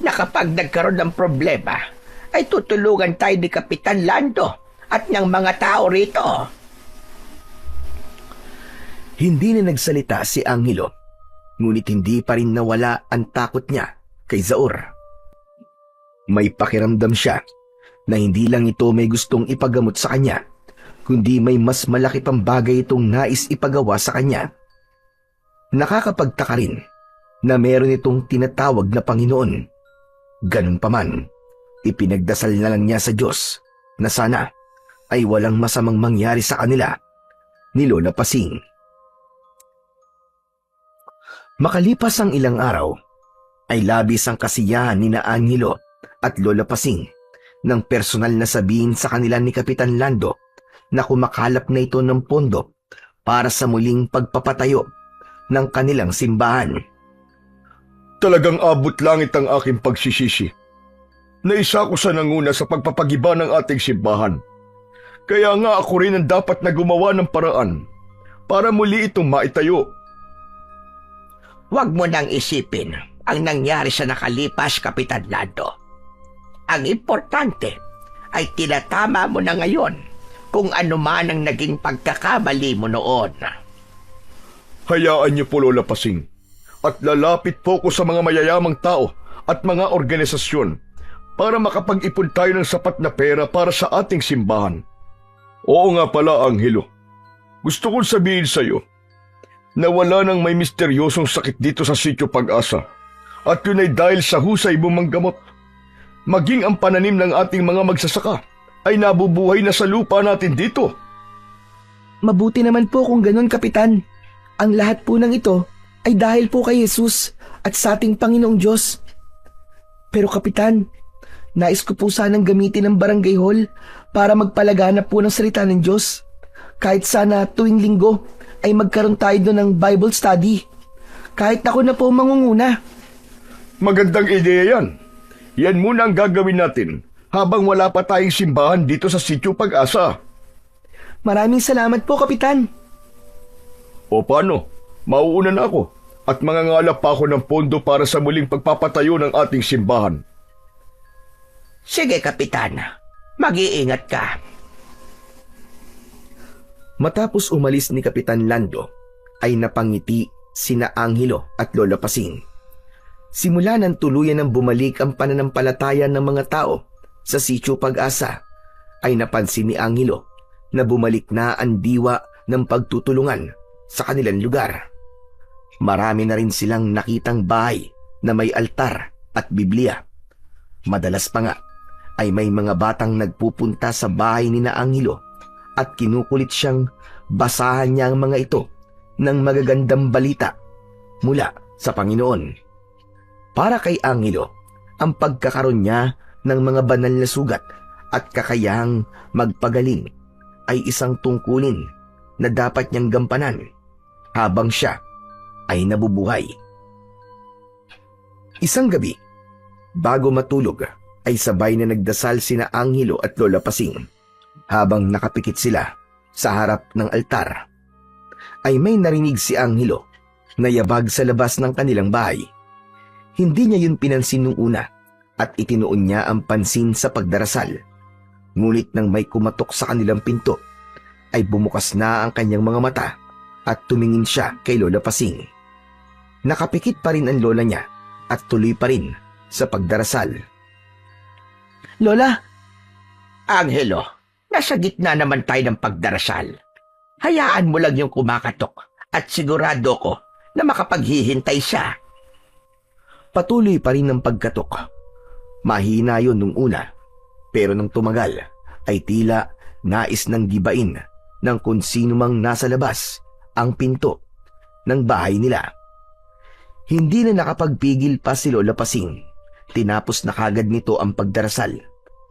na kapag nagkaroon ng problema, ay tutulungan tayo ni Kapitan Lando at niyang mga tao rito. Hindi na nagsalita si Angelo, ngunit hindi pa rin nawala ang takot niya kay Zaur. May pakiramdam siya na hindi lang ito may gustong ipagamot sa kanya, kundi may mas malaki pang bagay itong nais ipagawa sa kanya. Nakakapagtaka rin na meron itong tinatawag na Panginoon. Ganun pa man, ipinagdasal na lang niya sa Diyos na sana ay walang masamang mangyari sa kanila ni Lola Pasing. Makalipas ang ilang araw, ay labis ang kasiyahan ni na Angelo at Lola Pasing nang personal na sabihin sa kanila ni Kapitan Lando na kumakalap na ito ng pondo para sa muling pagpapatayo ng kanilang simbahan. Talagang abot langit ang aking pagsisisi. Naisa ko sa nanguna sa pagpapagiba ng ating simbahan. Kaya nga ako rin ang dapat na gumawa ng paraan para muli itong maitayo. Huwag mo nang isipin ang nangyari sa nakalipas, Kapitan Lando. Ang importante ay tinatama mo na ngayon kung ano man ang naging pagkakamali mo noon. Hayaan niyo po, Lola Pasing. At lalapit po ko sa mga mayayamang tao at mga organisasyon para makapag-ipon tayo ng sapat na pera para sa ating simbahan. Oo nga pala, Angelo. Gusto kong sabihin sa iyo na wala nang may misteryosong sakit dito sa Sitio Pag-asa at yun ay dahil sa husay mong manggamot. Maging ang pananim ng ating mga magsasaka ay nabubuhay na sa lupa natin dito. Mabuti naman po kung ganun, Kapitan. Ang lahat po ng ito ay dahil po kay Jesus at sa ating Panginoong Diyos. Pero Kapitan, nais ko po sanang gamitin ang barangay hall para magpalaganap po ng salita ng Diyos. Kahit sana tuwing linggo ay magkaroon tayo doon ng Bible study. Kahit ako na po mangunguna. Magandang ideya yan. Yan muna ang gagawin natin habang wala pa tayong simbahan dito sa Sitio Pag-asa. Maraming salamat po, Kapitan. O paano? Mauuna na ako at mangangalap pa ako ng pondo para sa muling pagpapatayo ng ating simbahan. Sige, Kapitan. Mag-iingat ka. Matapos umalis ni Kapitan Lando, ay napangiti sina Angelo at Lola Pasing. Simula nang tuluyan ng bumalik ang pananampalataya ng mga tao sa Sitio Pag-asa, ay napansin ni Angelo na bumalik na ang diwa ng pagtutulungan sa kanilang lugar. Marami na rin silang nakitang bahay na may altar at Biblia. Madalas pa nga ay may mga batang nagpupunta sa bahay ni na Angelo at kinukulit siyang basahan niya ang mga ito ng magagandang balita mula sa Panginoon. Para kay Angelo, ang pagkakaroon niya ng mga banal na sugat at kakayahang magpagaling ay isang tungkulin na dapat niyang gampanan habang siya ay nabubuhay. Isang gabi, bago matulog, ay sabay na nagdasal sina Angelo at Lola Pasing. Habang nakapikit sila sa harap ng altar, ay may narinig si Angelo na yabag sa labas ng kanilang bahay. Hindi niya yun pinansin nung una at itinuon niya ang pansin sa pagdarasal. Ngunit nang may kumatok sa kanilang pinto, ay bumukas na ang kanyang mga mata at tumingin siya kay Lola Pasing. Nakapikit pa rin ang lola niya at tuloy pa rin sa pagdarasal. Lola, Angelo, nasa gitna naman tayo ng pagdarasal. Hayaan mo lang yung kumakatok at sigurado ko na makapaghihintay siya. Patuloy pa rin ang pagkatok. Mahina yun nung una, pero nang tumagal ay tila nais nang gibain ng kung sino mang nasa labas ang pinto ng bahay nila. Hindi na nakapagpigil pa si Lola Pasing. Tinapos na kagad nito ang pagdarasal.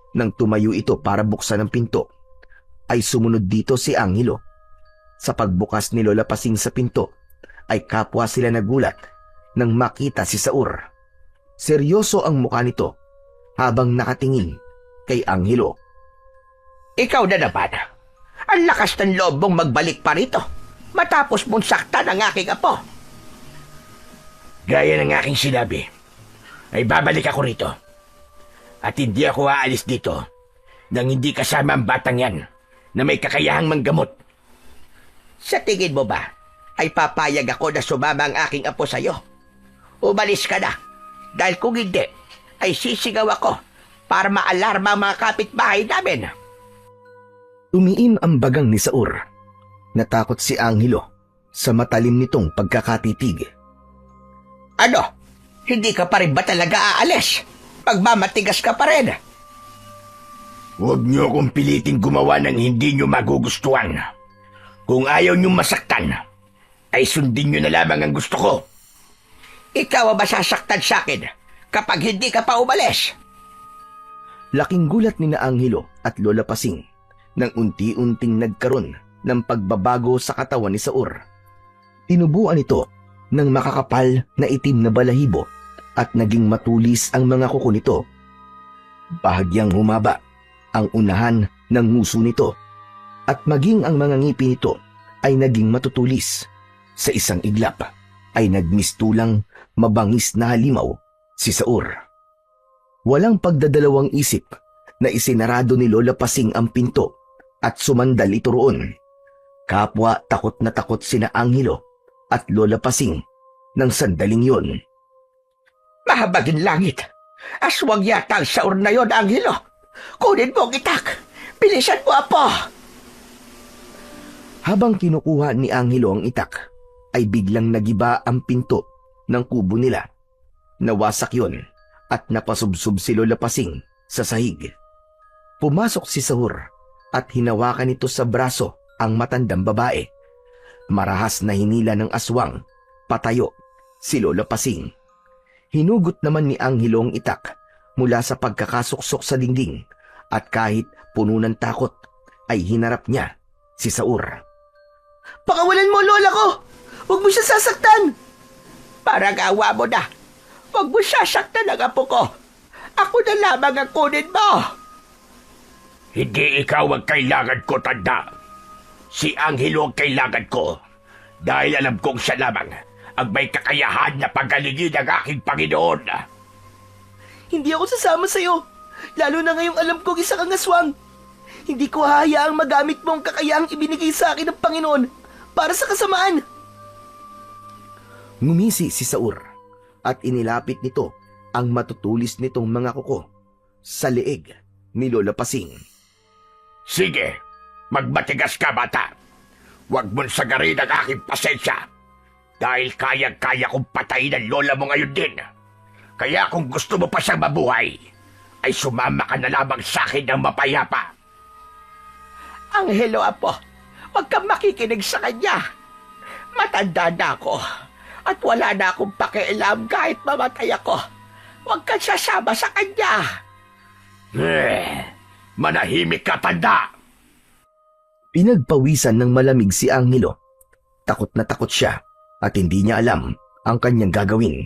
Nang tumayo ito para buksan ang pinto, ay sumunod dito si Angelo. Sa pagbukas ni Lola Pasing sa pinto, ay kapwa sila nagulat nang makita si Saur. Seryoso ang mukha nito habang nakatingin kay Angelo. Ikaw na naman. Ang lakas ng loob mong magbalik pa rito matapos mong saktan ang aking apo. Gaya ng aking sinabi, ay babalik ako rito. At hindi ako aalis dito nang hindi kasama ang batang yan na may kakayahang manggamot. Sa tingin mo ba ay papayag ako na sumama ang aking apo sa'yo? Umalis ka na, dahil kung hindi ay sisigaw ako para maalarma ang mga kapitbahay namin. Tumiim ang bagang ni Saur. Natakot si Angelo sa matalim nitong pagkakatitig. Ano? Hindi ka pa rin ba talaga aalis? Magmamatigas ka pa rin. Huwag niyo akong piliting gumawa ng hindi niyo magugustuhan. Kung ayaw niyong masaktan, ay sundin niyo na lamang ang gusto ko. Ikaw ang masasaktan sa akin kapag hindi ka pa umalis. Laking gulat ni na Angelo at Lola Pasing nang unti-unting nagkaroon ng pagbabago sa katawan ni Saur. Tinubuan ito ng makakapal na itim na balahibo at naging matulis ang mga kuko nito. Bahagyang humaba ang unahan ng nguso nito at maging ang mga ngipin nito ay naging matutulis. Sa isang iglap ay nagmistulang mabangis na halimaw si Saur. Walang pagdadalawang isip na isinarado ni Lola Pasing ang pinto at sumandal ito roon. Kapwa takot na takot sina Angelo at Lola Pasing ng sandaling yon. Mahabagin langit! Aswang yata ang Saur na yon, Angelo! Kunin mo ang itak! Bilisan mo, Apo! Habang kinukuha ni Angelo ang itak, ay biglang nagiba ang pinto ng kubo nila. Nawasak yon at napasubsob si Lola Pasing sa sahig. Pumasok si Saur at hinawakan nito sa braso ang matandang babae. Marahas na hinila ng aswang, patayo si Lola Pasing. Hinugot naman ni Angelo ang itak mula sa pagkakasuksok sa dingding at kahit puno ng takot ay hinarap niya si Saur. Pakawalan mo, lola ko! Huwag mo siya sasaktan! Parang awa mo na! Huwag mo sasaktan ang apo ko! Ako na lamang ang kunin mo! Hindi ikaw ang kailangan ko, tanda. Si Angelo ang kailangan ko. Dahil alam kong siya lamang ang may kakayahan na pagalingin ang aking Panginoon. Hindi ako sasama sa'yo. Lalo na ngayong alam kong isa kang aswang. Hindi ko hahayaang magamit mo ang kakayahang ibinigay sa akin ng Panginoon para sa kasamaan. Ngumisi si Saur at inilapit nito ang matutulis nitong mga kuko sa leeg ni Lola Pasing. Sige, magmatigas ka, bata. Huwag mong sagarin ang aking pasensya. Dahil kayang-kaya kong patayin ang lola mo ngayon din. Kaya kung gusto mo pa siyang mabuhay, ay sumama ka na lamang sa akin ng mapayapa. Angelo, Apo, huwag kang makikinig sa kanya. Matanda na ako at wala na akong pakialam kahit mamatay ako. Huwag kang sasama sa kanya. Manahimik ka, tanda! Pinagpawisan ng malamig si Angelo. Takot na takot siya at hindi niya alam ang kanyang gagawin.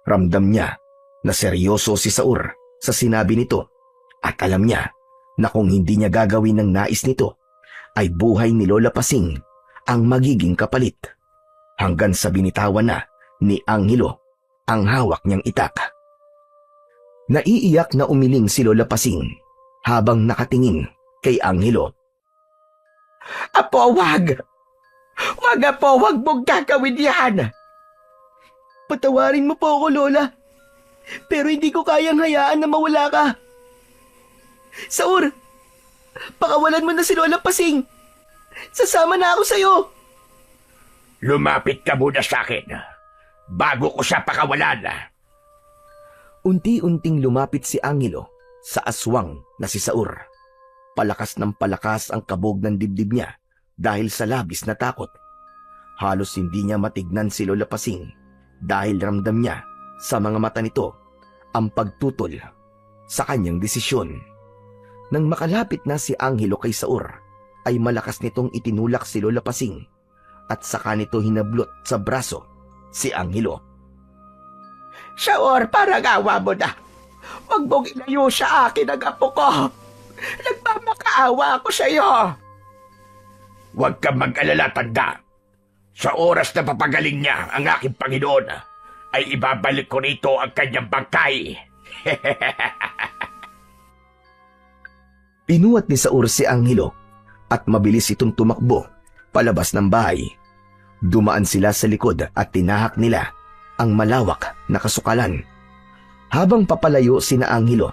Ramdam niya na seryoso si Saur sa sinabi nito at alam niya na kung hindi niya gagawin ng nais nito ay buhay ni Lola Pasing ang magiging kapalit. Hanggang sa binitawan na ni Angelo ang hawak niyang itak. Naiiyak na umiling si Lola Pasing habang nakatingin kay Angelo. Apo, wag! Wag, Apo, wag mong gagawin yan! Patawarin mo po ako, Lola. Pero hindi ko kayang hayaan na mawala ka. Saur, pakawalan mo na si Lola Pasing. Sasama na ako sa'yo. Lumapit ka muna sa akin bago ko siya pakawalan. Unti-unting lumapit si Angelo sa aswang na si Saur. Palakas ng palakas ang kabog ng dibdib niya dahil sa labis na takot. Halos hindi niya matignan si Lola Pasing dahil ramdam niya sa mga mata nito ang pagtutol sa kanyang desisyon. Nang makalapit na si Angelo kay Saur, ay malakas nitong itinulak si Lola Pasing at saka nito hinablot sa braso si Angelo. Saur, parang awa mo na. Huwag mong ilayo sa akin ang apo ko. Nagmamakaawa ako sa iyo. Huwag kang mag-alala, tanda. Sa oras na papagaling niya ang aking Panginoon, ay ibabalik ko rito ang kanyang bangkay. Pinuwat ni Saur si Angelo at mabilis itong tumakbo palabas ng bahay. Dumaan sila sa likod at tinahak nila ang malawak na kasukalan. Habang papalayo sina Angelo,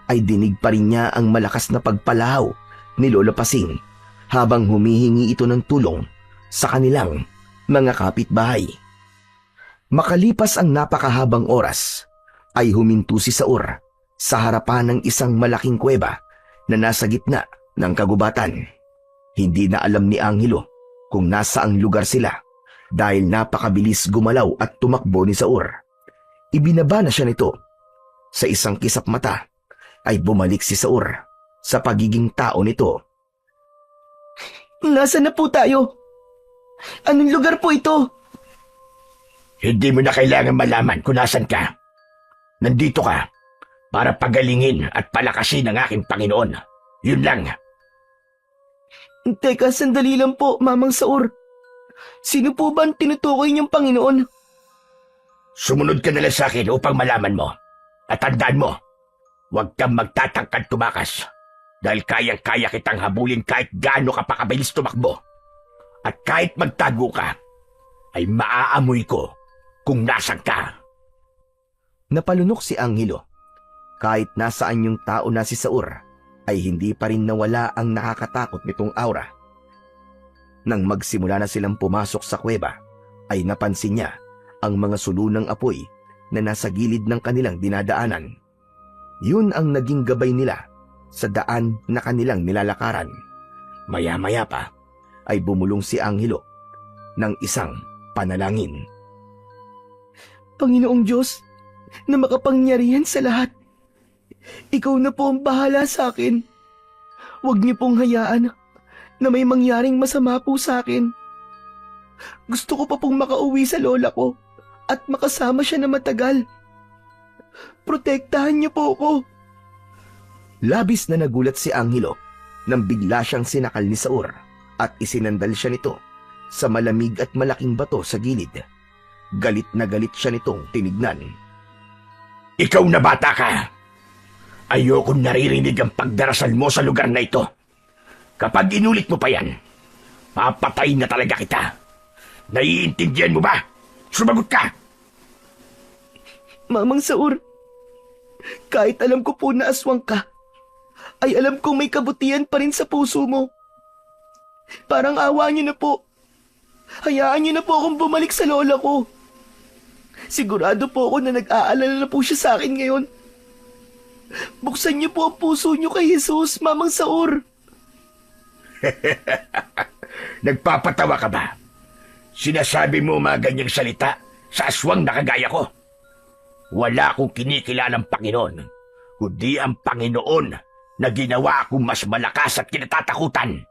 ay dinig pa rin niya ang malakas na pagpalahaw ni Lola Pasing habang humihingi ito ng tulong sa kanilang mga kapitbahay. Makalipas ang napakahabang oras, ay huminto si Saur sa harapan ng isang malaking kuweba na nasa gitna ng kagubatan. Hindi na alam ni Angelo kung nasaang lugar sila dahil napakabilis gumalaw at tumakbo ni Saur. Ibinaba na siya nito. Sa isang kisap mata ay bumalik si Saur sa pagiging tao nito. Nasaan na po tayo? Anong lugar po ito? Hindi mo na kailangan malaman kung nasan ka. Nandito ka para pagalingin at palakasin ang aking Panginoon. Yun lang. Teka, sandali lang po, Mamang Saur. Sino po ba ang tinutukoy niyong Panginoon? Sumunod ka na lang sa akin upang malaman mo. At tandaan mo, huwag kang magtatangkad tumakas dahil kayang-kaya kitang habulin kahit gaano ka pa kabilis tumakbo. At kahit magtago ka, ay maaamoy ko kung nasan ka. Napalunok si Angelo. Kahit nasaan yung tao na si Saur, ay hindi pa rin nawala ang nakakatakot nitong aura. Nang magsimula na silang pumasok sa kuweba, ay napansin niya ang mga sulunang apoy na nasa gilid ng kanilang dinadaanan. Yun ang naging gabay nila sa daan na kanilang nilalakaran. Maya-maya pa ay bumulong si Angelo ng isang panalangin. Panginoong Diyos, na makapangyarihan sa lahat, ikaw na po ang bahala sa akin. Huwag niyo pong hayaan na may mangyaring masama po sa akin. Gusto ko pa pong makauwi sa lola ko at makasama siya na matagal. Protektahan niyo po ako. Labis na nagulat si Angelo nang bigla siyang sinakal ni Saur at isinandal siya nito sa malamig at malaking bato sa gilid. Galit na galit siya nitong tinignan. Ikaw na bata ka! Ayokong naririnig ang pagdarasal mo sa lugar na ito. Kapag inulit mo pa yan, papatayin na talaga kita. Naiintindihan mo ba? Sumagot ka! Mamang Saur, kahit alam ko po na aswang ka, ay alam kong may kabutihan pa rin sa puso mo. Parang awa niyo na po. Hayaan niyo na po akong bumalik sa lola ko. Sigurado po ako na nag-aalala na po siya sa akin ngayon. Buksan niyo po ang puso niyo kay Jesus, Mamang Saur. Nagpapatawa ka ba? Sinasabi mo mga ganyang salita sa aswang na kagaya ko? Wala akong kinikilalang Panginoon, kundi ang Panginoon na ginawa akong mas malakas at kinatatakutan.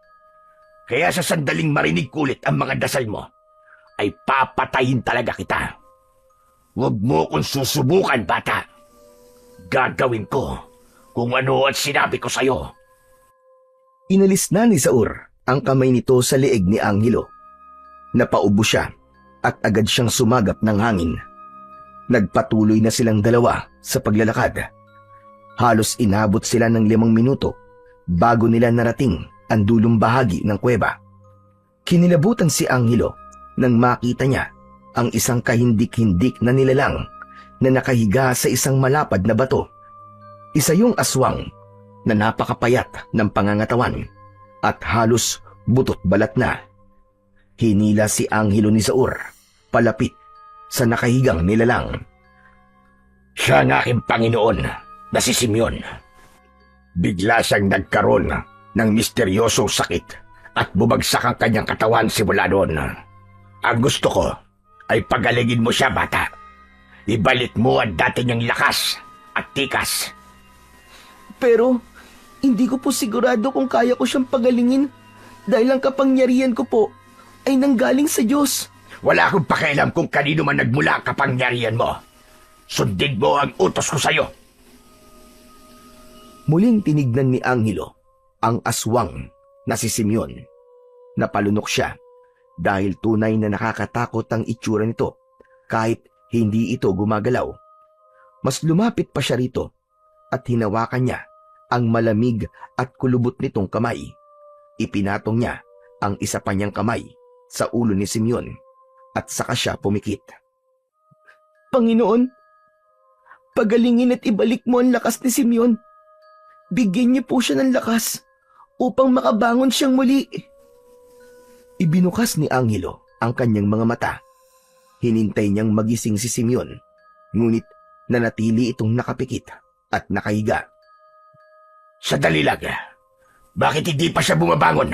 Kaya sa sandaling marinig kulit ang mga dasal mo, ay papatayin talaga kita. Huwag mo kong susubukan, bata. Gagawin ko kung ano at sinabi ko sa'yo. Inalis na ni Saur ang kamay nito sa leeg ni Angelo. Napaubo siya at agad siyang sumagap ng hangin. Nagpatuloy na silang dalawa sa paglalakad. Halos inabot sila ng 5 minuto bago nila narating ang dulong bahagi ng kuweba. Kinilabutan si Angelo nang makita niya ang isang kahindik-hindik na nilalang na nakahiga sa isang malapad na bato. Isa yung aswang na napakapayat ng pangangatawan at halos butot balat na. Hinila si Angelo ni Saur palapit sa nakahigang nilalang. Siya ang aking Panginoon na si Simeon. Bigla siyang nagkaroon ng misteryosong sakit at bumagsak ang kanyang katawan simula doon. Ang gusto ko ay pagalingin mo siya, bata. Ibalik mo ang dati niyang lakas at tikas. Pero, hindi ko po sigurado kung kaya ko siyang pagalingin dahil ang kapangyarihan ko po ay nanggaling sa Diyos. Wala akong pakialam kung kanino man nagmula ang kapangyarihan mo. Sundin mo ang utos ko sa'yo. Muling tinignan ni Angelo ang aswang na si Simeon. Napalunok siya dahil tunay na nakakatakot ang itsura nito kahit hindi ito gumagalaw. Mas lumapit pa siya rito at hinawakan niya ang malamig at kulubot nitong kamay. Ipinatong niya ang isa pa niyang kamay sa ulo ni Simeon at saka siya pumikit. Panginoon, pagalingin at ibalik mo ang lakas ni Simeon. Bigyan niyo po siya ng lakas upang makabangon siyang muli. Ibinukas ni Angelo ang kanyang mga mata. Hinintay niyang magising si Simeon, ngunit nanatili itong nakapikit at nakahiga. Sandali lang. Bakit hindi pa siya bumabangon?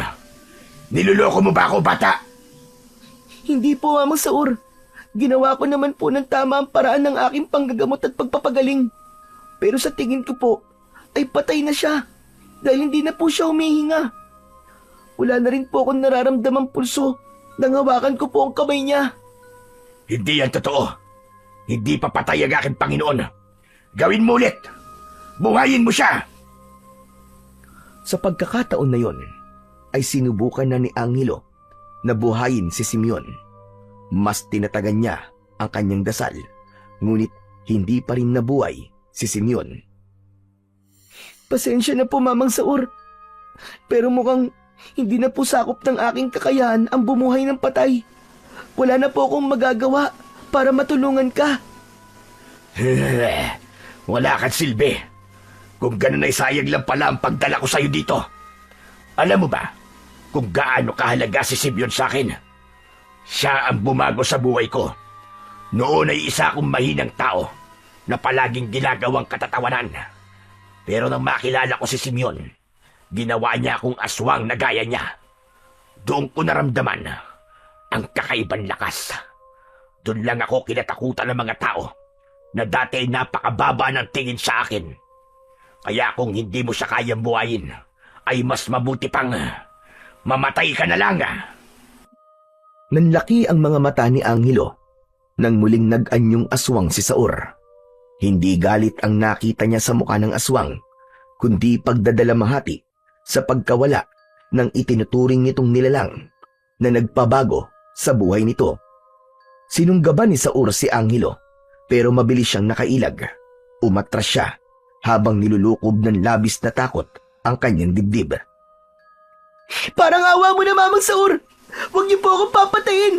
Niloloko mo ba ako, bata? Hindi po, Mamang Saur. Ginawa ko naman po ng tama ang paraan ng aking panggagamot at pagpapagaling. Pero sa tingin ko po, ay patay na siya dahil hindi na po siya humihinga. Wala na rin po akong nararamdamang pulso nang hawakan ko po ang kamay niya. Hindi yan totoo. Hindi pa patay ang aking Panginoon. Gawin mo ulit. Buhayin mo siya. Sa pagkakataon na yon, ay sinubukan na ni Angelo na buhayin si Simeon. Mas tinatagan niya ang kanyang dasal, ngunit hindi pa rin nabuhay si Simeon. Pasensya na po, Mamang Saur. Pero mukhang hindi na po sakop ng aking kakayahan ang bumuhay ng patay. Wala na po akong magagawa para matulungan ka. Wala kang silbi. Kung ganun ay sayang lang pala ang pagdala ko sa'yo dito. Alam mo ba kung gaano kahalaga si Simeon sa akin? Siya ang bumago sa buhay ko. Noon ay isa akong mahinang tao na palaging ginagawang katatawanan. Pero nang makilala ko si Simeon, ginawa niya akong aswang na gaya niya. Doon ko naramdaman ang kakaibang lakas. Doon lang ako kinatakutan ng mga tao na dati ay napakababa ng tingin sa akin. Kaya kung hindi mo siya kayang buhayin, ay mas mabuti pang mamatay ka na lang. Nanlaki ang mga mata ni Angelo nang muling nag-anyong aswang si Saur. Hindi galit ang nakita niya sa mukha ng aswang, kundi pagdadalamhati sa pagkawala ng itinuturing nitong nilalang na nagpabago sa buhay nito. Sinunggaban ni Saur si Angelo, pero mabilis siyang nakailag. Umatras siya habang nilulukob ng labis na takot ang kanyang dibdib. Parang awa mo na, Mamang Saur. Huwag niyo po akong papatayin.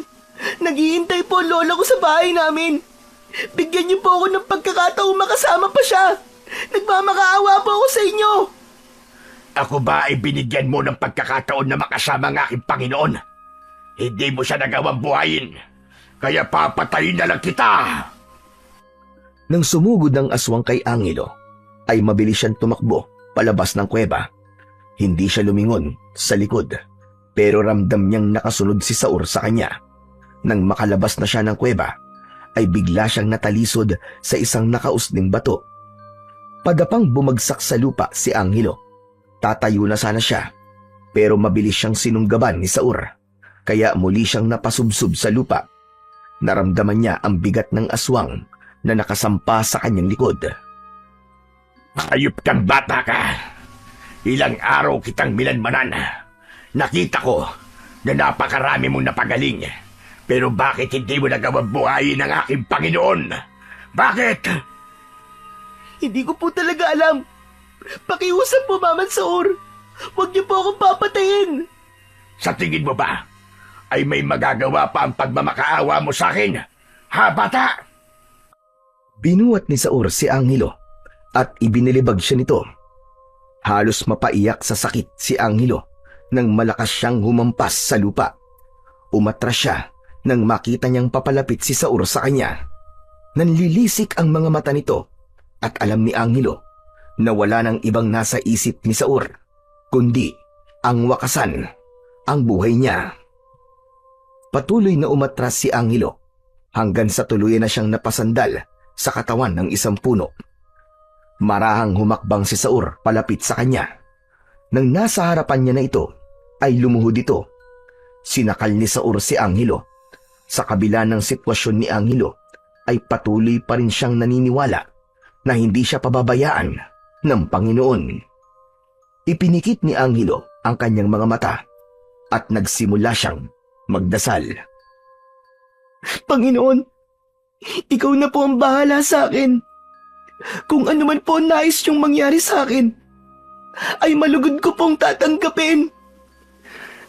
Naghihintay po ang lola ko sa bahay namin. Bigyan niyo po ako ng pagkakataong makasama pa siya. Nagmamakaawa po ako sa inyo. Ako ba ay binigyan mo ng pagkakataon na makasama ng aking Panginoon? Hindi mo siya nagawang buhayin, kaya papatayin na lang kita. Nang sumugod ng aswang kay Angelo, ay mabilis siyang tumakbo palabas ng kuweba. Hindi siya lumingon sa likod, pero ramdam niyang nakasunod si Saur sa kanya. Nang makalabas na siya ng kuweba, ay bigla siyang natalisod sa isang nakausling bato. Pagapang bumagsak sa lupa si Angelo. Tatayo na sana siya, pero mabilis siyang sinunggaban ni Saur, kaya muli siyang napasubsob sa lupa. Naramdaman niya ang bigat ng aswang na nakasampa sa kanyang likod. Ayup kang bata ka. Ilang araw kitang milanmanan. Nakita ko na napakarami mong napagaling. Pero bakit hindi mo nagawang buhayin ang aking Panginoon? Bakit? Hindi ko po talaga alam. Pakiusap po, Mamang Saur. Huwag niyo po akong papatayin. Sa tingin mo ba ay may magagawa pa ang pagmamakaawa mo sa akin? Ha, bata? Binuhat ni Saur si Angelo at ibinilibag siya nito. Halos mapaiyak sa sakit si Angelo nang malakas siyang humampas sa lupa. Umatras siya nang makita niyang papalapit si Saur sa kanya. Nanlilisik ang mga mata nito at alam ni Angelo na wala nang ibang nasa isip ni Saur, kundi ang wakasan, ang buhay niya. Patuloy na umatras si Angelo hanggang sa tuluyan na siyang napasandal sa katawan ng isang puno. Marahang humakbang si Saur palapit sa kanya. Nang nasa harapan niya na ito, ay lumuhod ito. Sinakal ni Saur si Angelo. Sa kabila ng sitwasyon ni Angelo, ay patuloy pa rin siyang naniniwala na hindi siya pababayaan ng Panginoon. Ipinikit ni Angelo ang kanyang mga mata at nagsimula siyang magdasal. Panginoon, ikaw na po ang bahala sa akin. Kung ano man po nais niyong mangyari sa akin, ay malugod ko pong tatanggapin.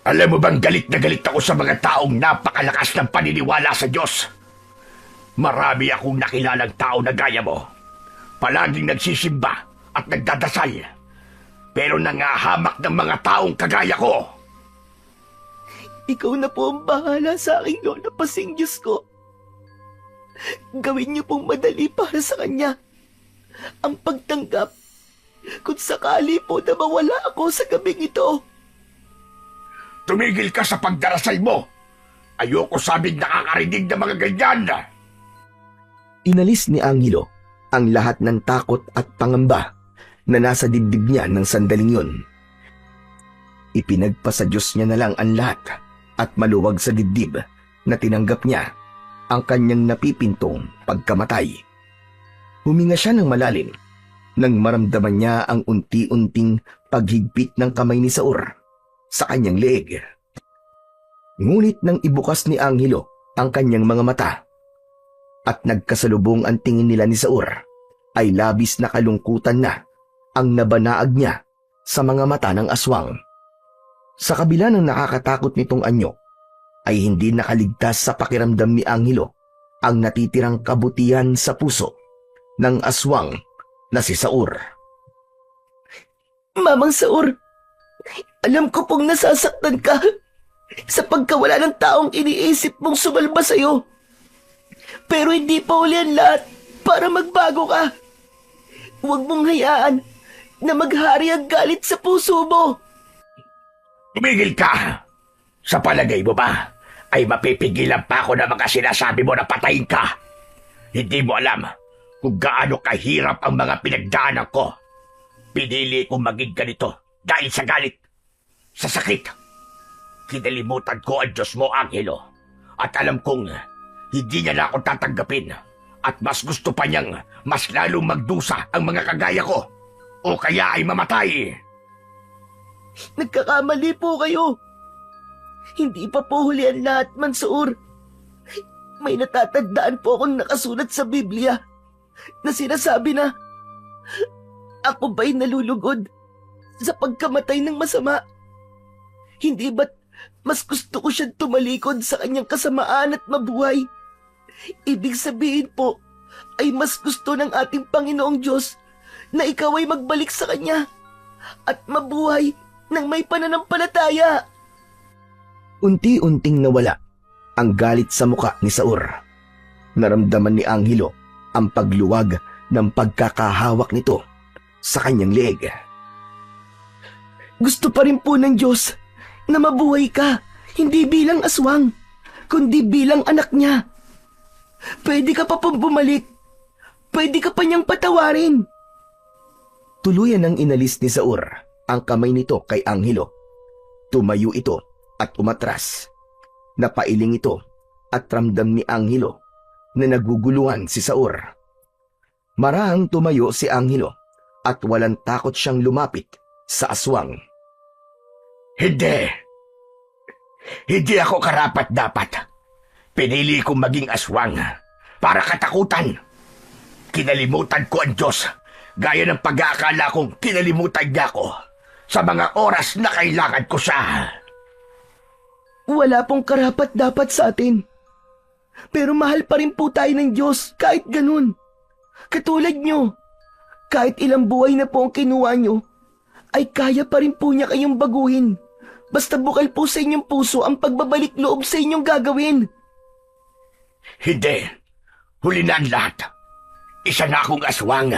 Alam mo bang galit na galit ako sa mga taong napakalakas ng paniniwala sa Diyos? Marami akong nakilalang tao na gaya mo. Palaging nagsisimba at nagdadasal. Pero nangahamak ng mga taong kagaya ko. Ikaw na po ang bahala sa aking Lola Pasing Diyos ko. Gawin niyo pong madali para sa kanya ang pagtanggap kung sakali po na mawala ako sa gabing ito. Tumigil ka sa pagdarasal mo. Ayoko sabing nakakarinig ng mga ganyan. Inalis ni Angelo ang lahat ng takot at pangamba na nasa dibdib niya ng sandaling yun. Ipinagpa sa Diyos niya na lang ang lahat at maluwag sa dibdib na tinanggap niya ang kanyang napipintong pagkamatay. Huminga siya ng malalim nang maramdaman niya ang unti-unting paghigpit ng kamay ni Saur. sa kanyang leeg. Ngunit nang ibukas ni Angelo ang kanyang mga mata at nagkasalubong ang tingin nila ni Saur, ay labis na kalungkutan na ang nabanaag niya sa mga mata ng aswang. Sa kabila ng nakakatakot nitong anyo, ay hindi nakaligtas sa pakiramdam ni Angelo ang natitirang kabutihan sa puso ng aswang na si Saur. Mamang Saur, alam ko pong nasasaktan ka sa pagkawala ng taong iniisip mong sumalba sa'yo. Pero hindi pa uli ang lahat para magbago ka. Huwag mong hayaan na maghari ang galit sa puso mo. Tumigil ka! Sa palagay mo ba, ay mapipigilan pa ako ng mga sinasabi mo na patayin ka? Hindi mo alam kung gaano kahirap ang mga pinagdaanan ko. Pinili kong maging ganito dahil sa galit, sa sakit. Kinalimutan ko ang Diyos mo, Angelo. At alam kong hindi niya na ako tatanggapin. At mas gusto pa niyang mas lalong magdusa ang mga kagaya ko. O kaya ay mamatay. Nagkakamali po kayo. Hindi pa po huli ang lahat, Mansoor. May natatandaan po akong nakasulat sa Biblia na sinasabi na ako ba'y nalulugod sa pagkamatay ng masama? Hindi ba't mas gusto ko siyang tumalikod sa kanyang kasamaan at mabuhay? Ibig sabihin po ay mas gusto ng ating Panginoong Diyos na ikaw ay magbalik sa Kanya at mabuhay ng may pananampalataya. Unti-unting nawala ang galit sa muka ni Saur. Naramdaman ni Angelo ang pagluwag ng pagkakahawak nito sa kanyang leeg. Gusto pa rin po ng Diyos na mabuhay ka, hindi bilang aswang, kundi bilang anak niya. Pwede ka pa pong bumalik. Pwede ka pa niyang patawarin. Tuluyan nang inalis ni Saur ang kamay nito kay Angelo. Tumayo ito at umatras. Napailing ito at ramdam ni Angelo na naguguluhan si Saur. Marahang tumayo si Angelo at walang takot siyang lumapit sa aswang. Hindi. Hindi ako karapat-dapat. Pinili kong maging aswang para katakutan. Kinalimutan ko ang Diyos gaya ng pag-aakala kong kinalimutan niya ako sa mga oras na kailangan ko siya. Wala pong karapat-dapat sa atin. Pero mahal pa rin po tayo ng Diyos kahit ganun. Katulad nyo, kahit ilang buhay na po ang kinuha nyo, ay kaya pa rin po niya kayong baguhin. Basta bukal po sa inyong puso ang pagbabalik loob sa inyong gagawin. Hindi. Huli na ang lahat. Isa na akong aswang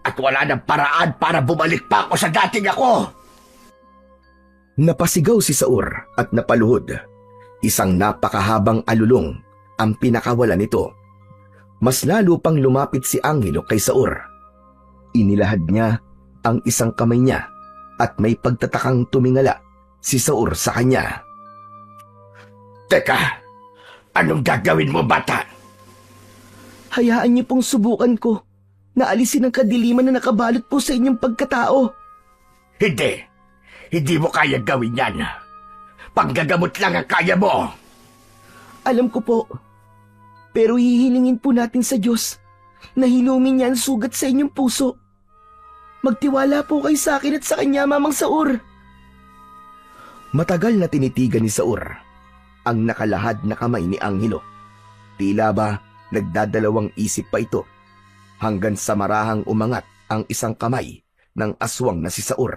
at wala nang paraan para bumalik pa ako sa dating ako. Napasigaw si Saur at napaluhod. Isang napakahabang alulong ang pinakawala nito. Mas lalo pang lumapit si Angelo kay Saur. Inilahad niya ang isang kamay niya at may pagtatakang tumingala si Saur sa kanya. Teka, anong gagawin mo, bata? Hayaan niyo pong subukan ko na alisin ang kadiliman na nakabalot po sa inyong pagkatao. Hindi. Hindi mo kaya gawin yan. Panggagamot lang ang kaya mo. Alam ko po. Pero hihilingin po natin sa Diyos na hilumin niya ang sugat sa inyong puso. Magtiwala po kayo sa akin at sa kanya, Mamang Saur. Matagal na tinitigan ni Saur ang nakalahad na kamay ni Angelo. Tila ba nagdadalawang isip pa ito hanggang sa marahang umangat ang isang kamay ng aswang na si Saur.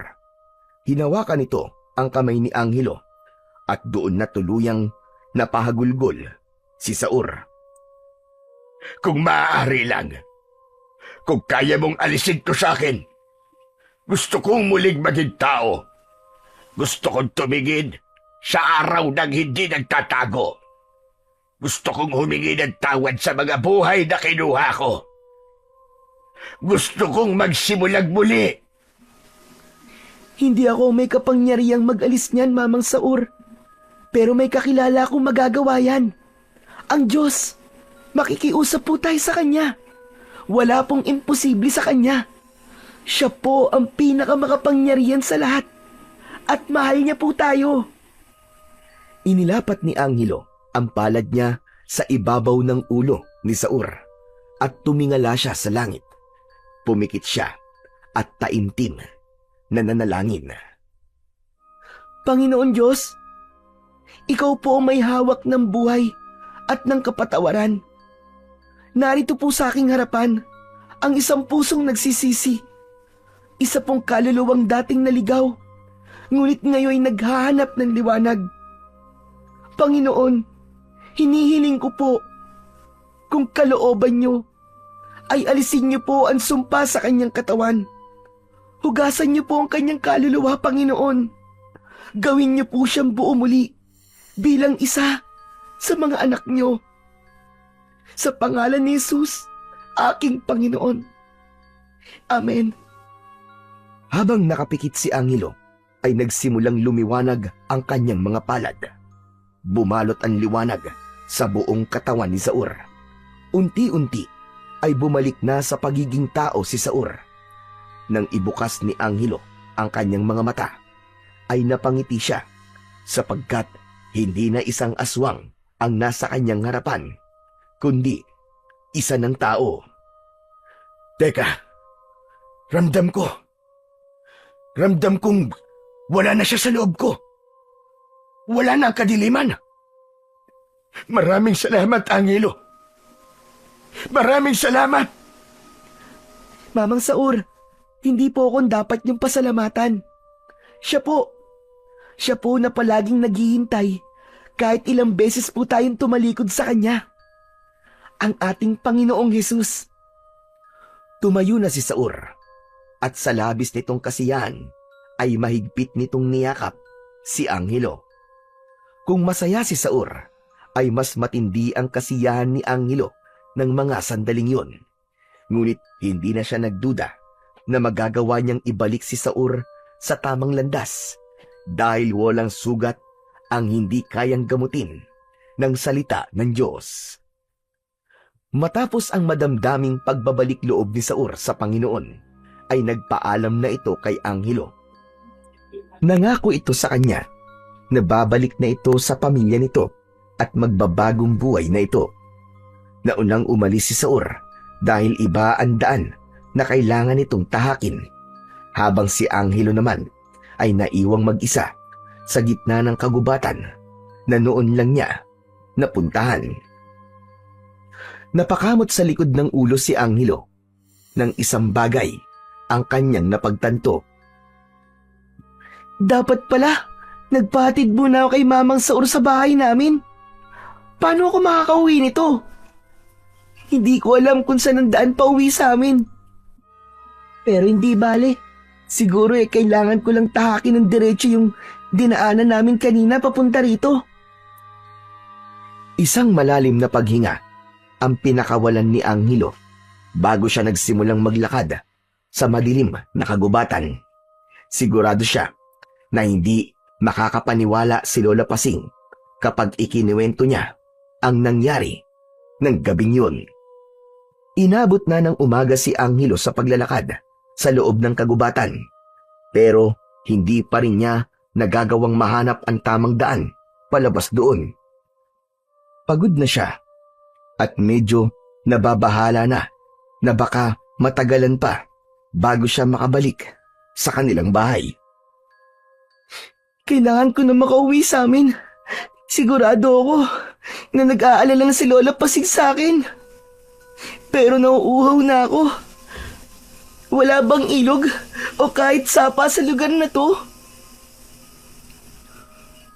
Hinawakan nito ang kamay ni Angelo at doon na tuluyang napahagulgol si Saur. Kung maaari lang, kung kaya mong alisin to sa akin, gusto kong muling maging tao. Gusto kong tumingin sa araw ng hindi nagtatago. Gusto kong humingi ng tawad sa mga buhay na kinuha ko. Gusto kong magsimulang muli. Hindi ako may kapangyarihang mag-alis niyan, Mamang Saur. Pero may kakilala akong magagawa yan. Ang Diyos. Makikiusap po tayo sa Kanya. Wala pong imposible sa Kanya. Siya po ang pinakamakapangyarihan sa lahat. at mahal niya po tayo. Inilapat ni Angelo ang palad niya sa ibabaw ng ulo ni Saur at tumingala siya sa langit. Pumikit siya at taimtim na nanalangin. Panginoon Diyos, ikaw po ang may hawak ng buhay at ng kapatawaran. Narito po sa aking harapan ang isang pusong nagsisisi. Isa pong kaluluwang dating naligaw, ngunit ngayon ay naghahanap ng liwanag. Panginoon, hinihiling ko po, kung kalooban niyo, ay alisin niyo po ang sumpa sa kanyang katawan. Hugasan niyo po ang kanyang kaluluwa, Panginoon. Gawin niyo po siyang buo muli bilang isa sa mga anak niyo. Sa pangalan ni Jesus, aking Panginoon. Amen. Habang nakapikit si Angelo, ay nagsimulang lumiwanag ang kanyang mga palad. Bumalot ang liwanag sa buong katawan ni Saur. Unti-unti ay bumalik na sa pagiging tao si Saur. Nang ibukas ni Angelo ang kanyang mga mata, ay napangiti siya sapagkat hindi na isang aswang ang nasa kanyang harapan, kundi isa ng tao. Teka, ramdam kong wala na siya sa loob ko. Wala na ang kadiliman. Maraming salamat, Angelo. Maraming salamat. Mamang Saur, hindi po akong dapat niyong pasalamatan. Siya po na palaging naghihintay kahit ilang beses po tayong tumalikod sa kanya. Ang ating Panginoong Hesus. Tumayo na si Saur at sa labis nitong kasiyahan ay mahigpit nitong niyakap si Angelo. Kung masaya si Saur, ay mas matindi ang kasiyahan ni Angelo ng mga sandaling yun. Ngunit hindi na siya nagduda na magagawa niyang ibalik si Saur sa tamang landas dahil walang sugat ang hindi kayang gamutin ng salita ng Diyos. Matapos ang madamdaming pagbabalik loob ni Saur sa Panginoon, ay nagpaalam na ito kay Angelo. Nangako ito sa kanya na babalik na ito sa pamilya nito at magbabagong buhay na ito. Naunang umalis si Saur dahil iba ang daan na kailangan nitong tahakin, habang si Angelo naman ay naiwang mag-isa sa gitna ng kagubatan na noon lang niya napuntahan. Napakamot sa likod ng ulo si Angelo ng isang bagay ang kanyang napagtanto. Dapat pala, nagpahatid muna ako kay Mamang Saur sa bahay namin. Paano ako makakauwi nito? Hindi ko alam kung saan ang daan pa uwi sa amin. Pero hindi bale. Siguro kailangan ko lang tahakin ng diretso yung dinaanan namin kanina papunta rito. Isang malalim na paghinga ang pinakawalan ni Angelo bago siya nagsimulang maglakad sa madilim na kagubatan. Sigurado siya na hindi makakapaniwala si Lola Pasing kapag ikiniwento niya ang nangyari ng gabing yun. Inabot na ng umaga si Angelo sa paglalakad sa loob ng kagubatan, pero hindi pa rin niya nagagawang mahanap ang tamang daan palabas doon. Pagod na siya at medyo nababahala na baka matagalan pa bago siya makabalik sa kanilang bahay. Kailangan ko na makauwi sa amin. Sigurado ako na nag-aalala na si Lola Pasig sa akin. Pero nauuhaw na ako. Wala bang ilog o kahit sapa sa lugar na to?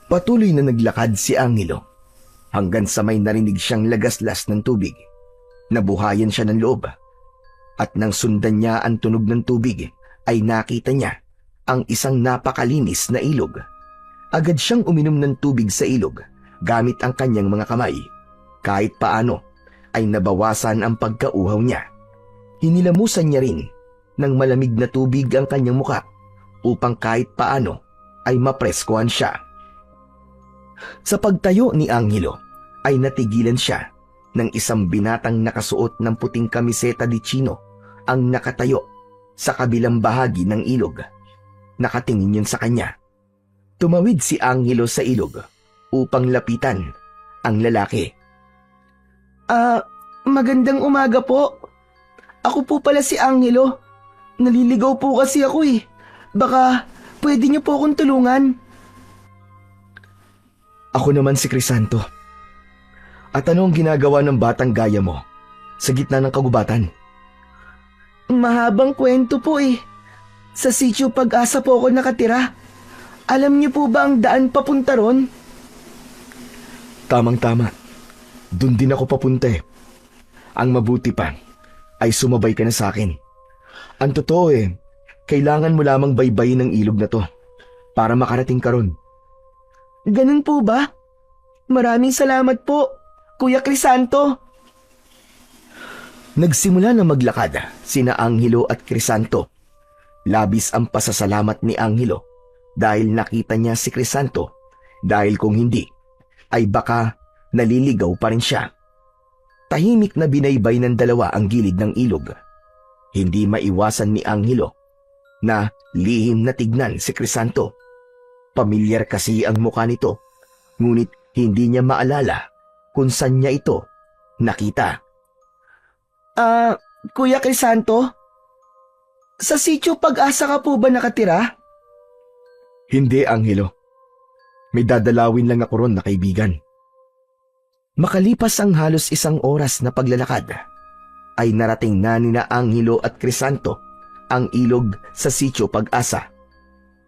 Patuloy na naglakad si Angelo hanggang sa may narinig siyang lagaslas ng tubig. Nabuhayan siya ng loob at nang sundan niya ang tunog ng tubig ay nakita niya ang isang napakalinis na ilog. Agad siyang uminom ng tubig sa ilog gamit ang kanyang mga kamay. Kahit paano ay nabawasan ang pagkauhaw niya. Hinilamusan niya rin ng malamig na tubig ang kanyang muka upang kahit paano ay mapreskuhan siya. Sa pagtayo ni Angelo ay natigilan siya ng isang binatang nakasuot ng puting kamiseta di chino ang nakatayo sa kabilang bahagi ng ilog. Nakatingin yun sa kanya Tumawid si Angelo sa ilog upang lapitan ang lalaki. Magandang umaga po. Ako po pala si Angelo. Naliligaw po kasi ako eh. Baka pwede niyo po akong tulungan. Ako naman si Crisanto. At ano ang ginagawa ng batang gaya mo sa gitna ng kagubatan? Mahabang kwento po eh. Sa sitio Pag-asa po ako nakatira. Alam niyo po ba ang daan papunta ron? Tamang-tama. Doon din ako papunta eh. Ang mabuti pa ay sumabay ka na sa akin. Ang totoo eh, kailangan mo lamang baybayin ng ilog na to para makarating ka ron. Ganun po ba? Maraming salamat po, Kuya Crisanto. Nagsimula na maglakad sina Angelo at Crisanto. Labis ang pasasalamat ni Angelo dahil nakita niya si Crisanto, dahil kung hindi ay baka naliligaw pa rin siya. Tahimik na binaybay ng dalawa ang gilid ng ilog. Hindi maiwasan ni Angelo na lihim na tignan si Crisanto. Pamilyar kasi ang mukha nito, ngunit hindi niya maalala kung saan niya ito nakita. Kuya Crisanto? Sa sitio Pag-asa ka po ba nakatira? Hindi, Angelo. May dadalawin lang ako ron na kaibigan. Makalipas ang halos 1 oras na paglalakad, ay narating na nina Angelo at Crisanto ang ilog sa sitio Pag-asa.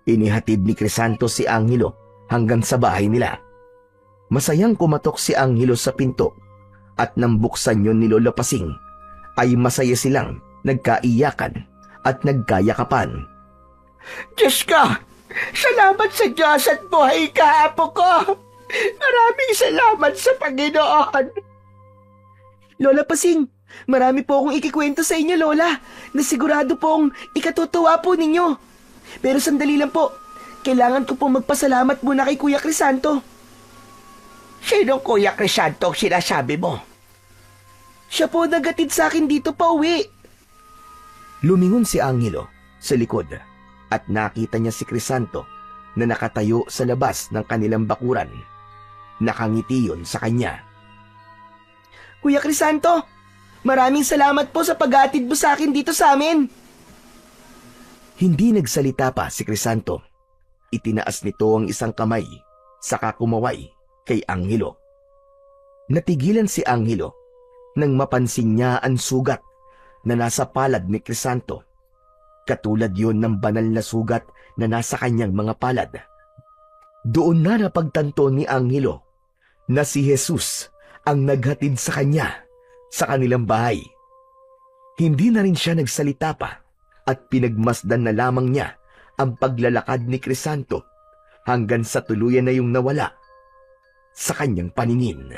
Inihatid ni Crisanto si Angelo hanggang sa bahay nila. Masayang kumatok si Angelo sa pinto at nang buksan yun ni Lola Pasing, ay masaya silang nagkaiyakan at nagkayakapan. Diyos ko! Salamat sa Diyos at buhay ka, apo ko! Maraming salamat sa Panginoon! Lola Pasing, marami po akong ikikwento sa inyo, Lola, na sigurado pong ikatutuwa po ninyo. Pero sandali lang po, kailangan ko po magpasalamat muna kay Kuya Crisanto. Sinong Kuya Crisanto ang sinasabi mo? Siya po nagatid sa akin dito pa uwi. Lumingon si Angelo sa likod at nakita niya si Crisanto na nakatayo sa labas ng kanilang bakuran. Nakangiti yun sa kanya. Kuya Crisanto, maraming salamat po sa pag-aatid mo sa akin dito sa amin. Hindi nagsalita pa si Crisanto. Itinaas nito ang isang kamay, saka kumaway kay Angelo. Natigilan si Angelo nang mapansin niya ang sugat na nasa palad ni Crisanto. Katulad yon ng banal na sugat na nasa kanyang mga palad. Doon na napagtanto ni Angelo na si Jesus ang naghatid sa kanya sa kanilang bahay. Hindi na rin siya nagsalita pa at pinagmasdan na lamang niya ang paglalakad ni Crisanto hanggang sa tuluyan na yung nawala sa kanyang paningin.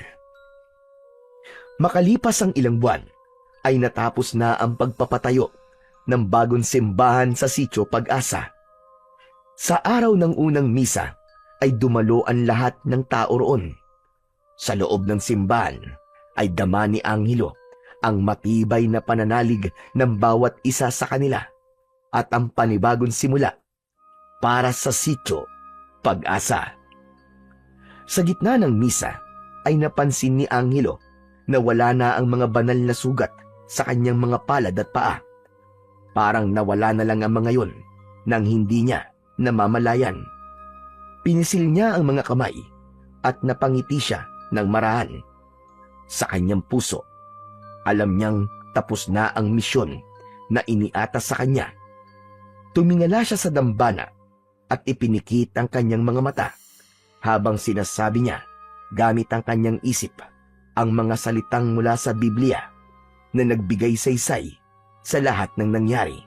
Makalipas ang ilang buwan, ay natapos na ang pagpapatayo ng bagong simbahan sa sitio Pag-asa. Sa araw ng unang misa ay dumalo ang lahat ng tao roon. Sa loob ng simbahan ay dama ni Angelo ang matibay na pananalig ng bawat isa sa kanila at ang panibagong simula para sa sitio Pag-asa. Sa gitna ng misa ay napansin ni Angelo na wala na ang mga banal na sugat sa kanyang mga palad at paa. Parang nawala na lang ang mga yon nang hindi niya namamalayan. Pinisil niya ang mga kamay at napangiti siya ng marahan. Sa kanyang puso, alam niyang tapos na ang misyon na iniatas sa kanya. Tumingala siya sa dambana at ipinikit ang kanyang mga mata habang sinasabi niya gamit ang kanyang isip ang mga salitang mula sa Biblia na nagbigay saysay sa lahat ng nangyari.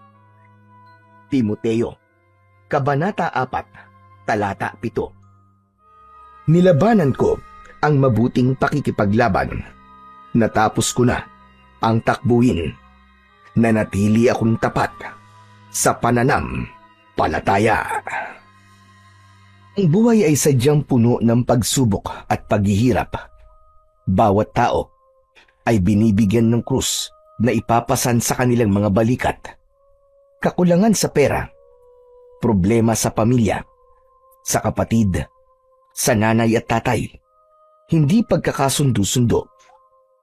Timoteo, Kabanata 4, Talata 7. Nilabanan ko ang mabuting pakikipaglaban. Natapos ko na ang takbuhin. Nanatili akong tapat sa pananampalataya. Ang buhay ay sadyang puno ng pagsubok at paghihirap. Bawat tao ay binibigyan ng krus na ipapasan sa kanilang mga balikat. Kakulangan sa pera, problema sa pamilya, sa kapatid, sa nanay at tatay, hindi pagkakasundo-sundo,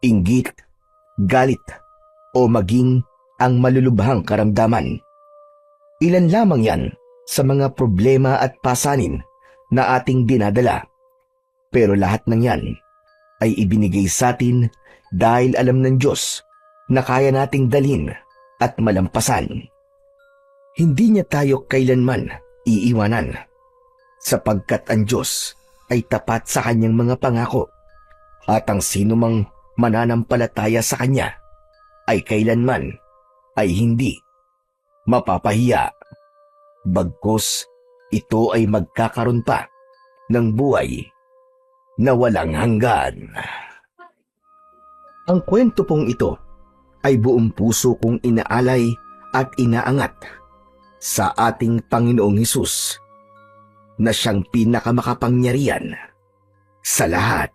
inggit, galit, o maging ang malulubhang karamdaman. Ilan lamang yan sa mga problema at pasanin na ating dinadala. Pero lahat ng yan ay ibinigay sa atin dahil alam ng Diyos na kaya nating dalhin at malampasan. Hindi niya tayo kailanman iiwanan, sapagkat ang Diyos ay tapat sa kanyang mga pangako, at ang sinumang mananampalataya sa kanya ay kailanman ay hindi mapapahiya. Bagkus ito ay magkakaroon pa ng buhay na walang hanggan. Ang kwento pong ito ay buong puso kong inaalay at inaangat sa ating Panginoong Hesus na siyang pinakamakapangyarihan sa lahat.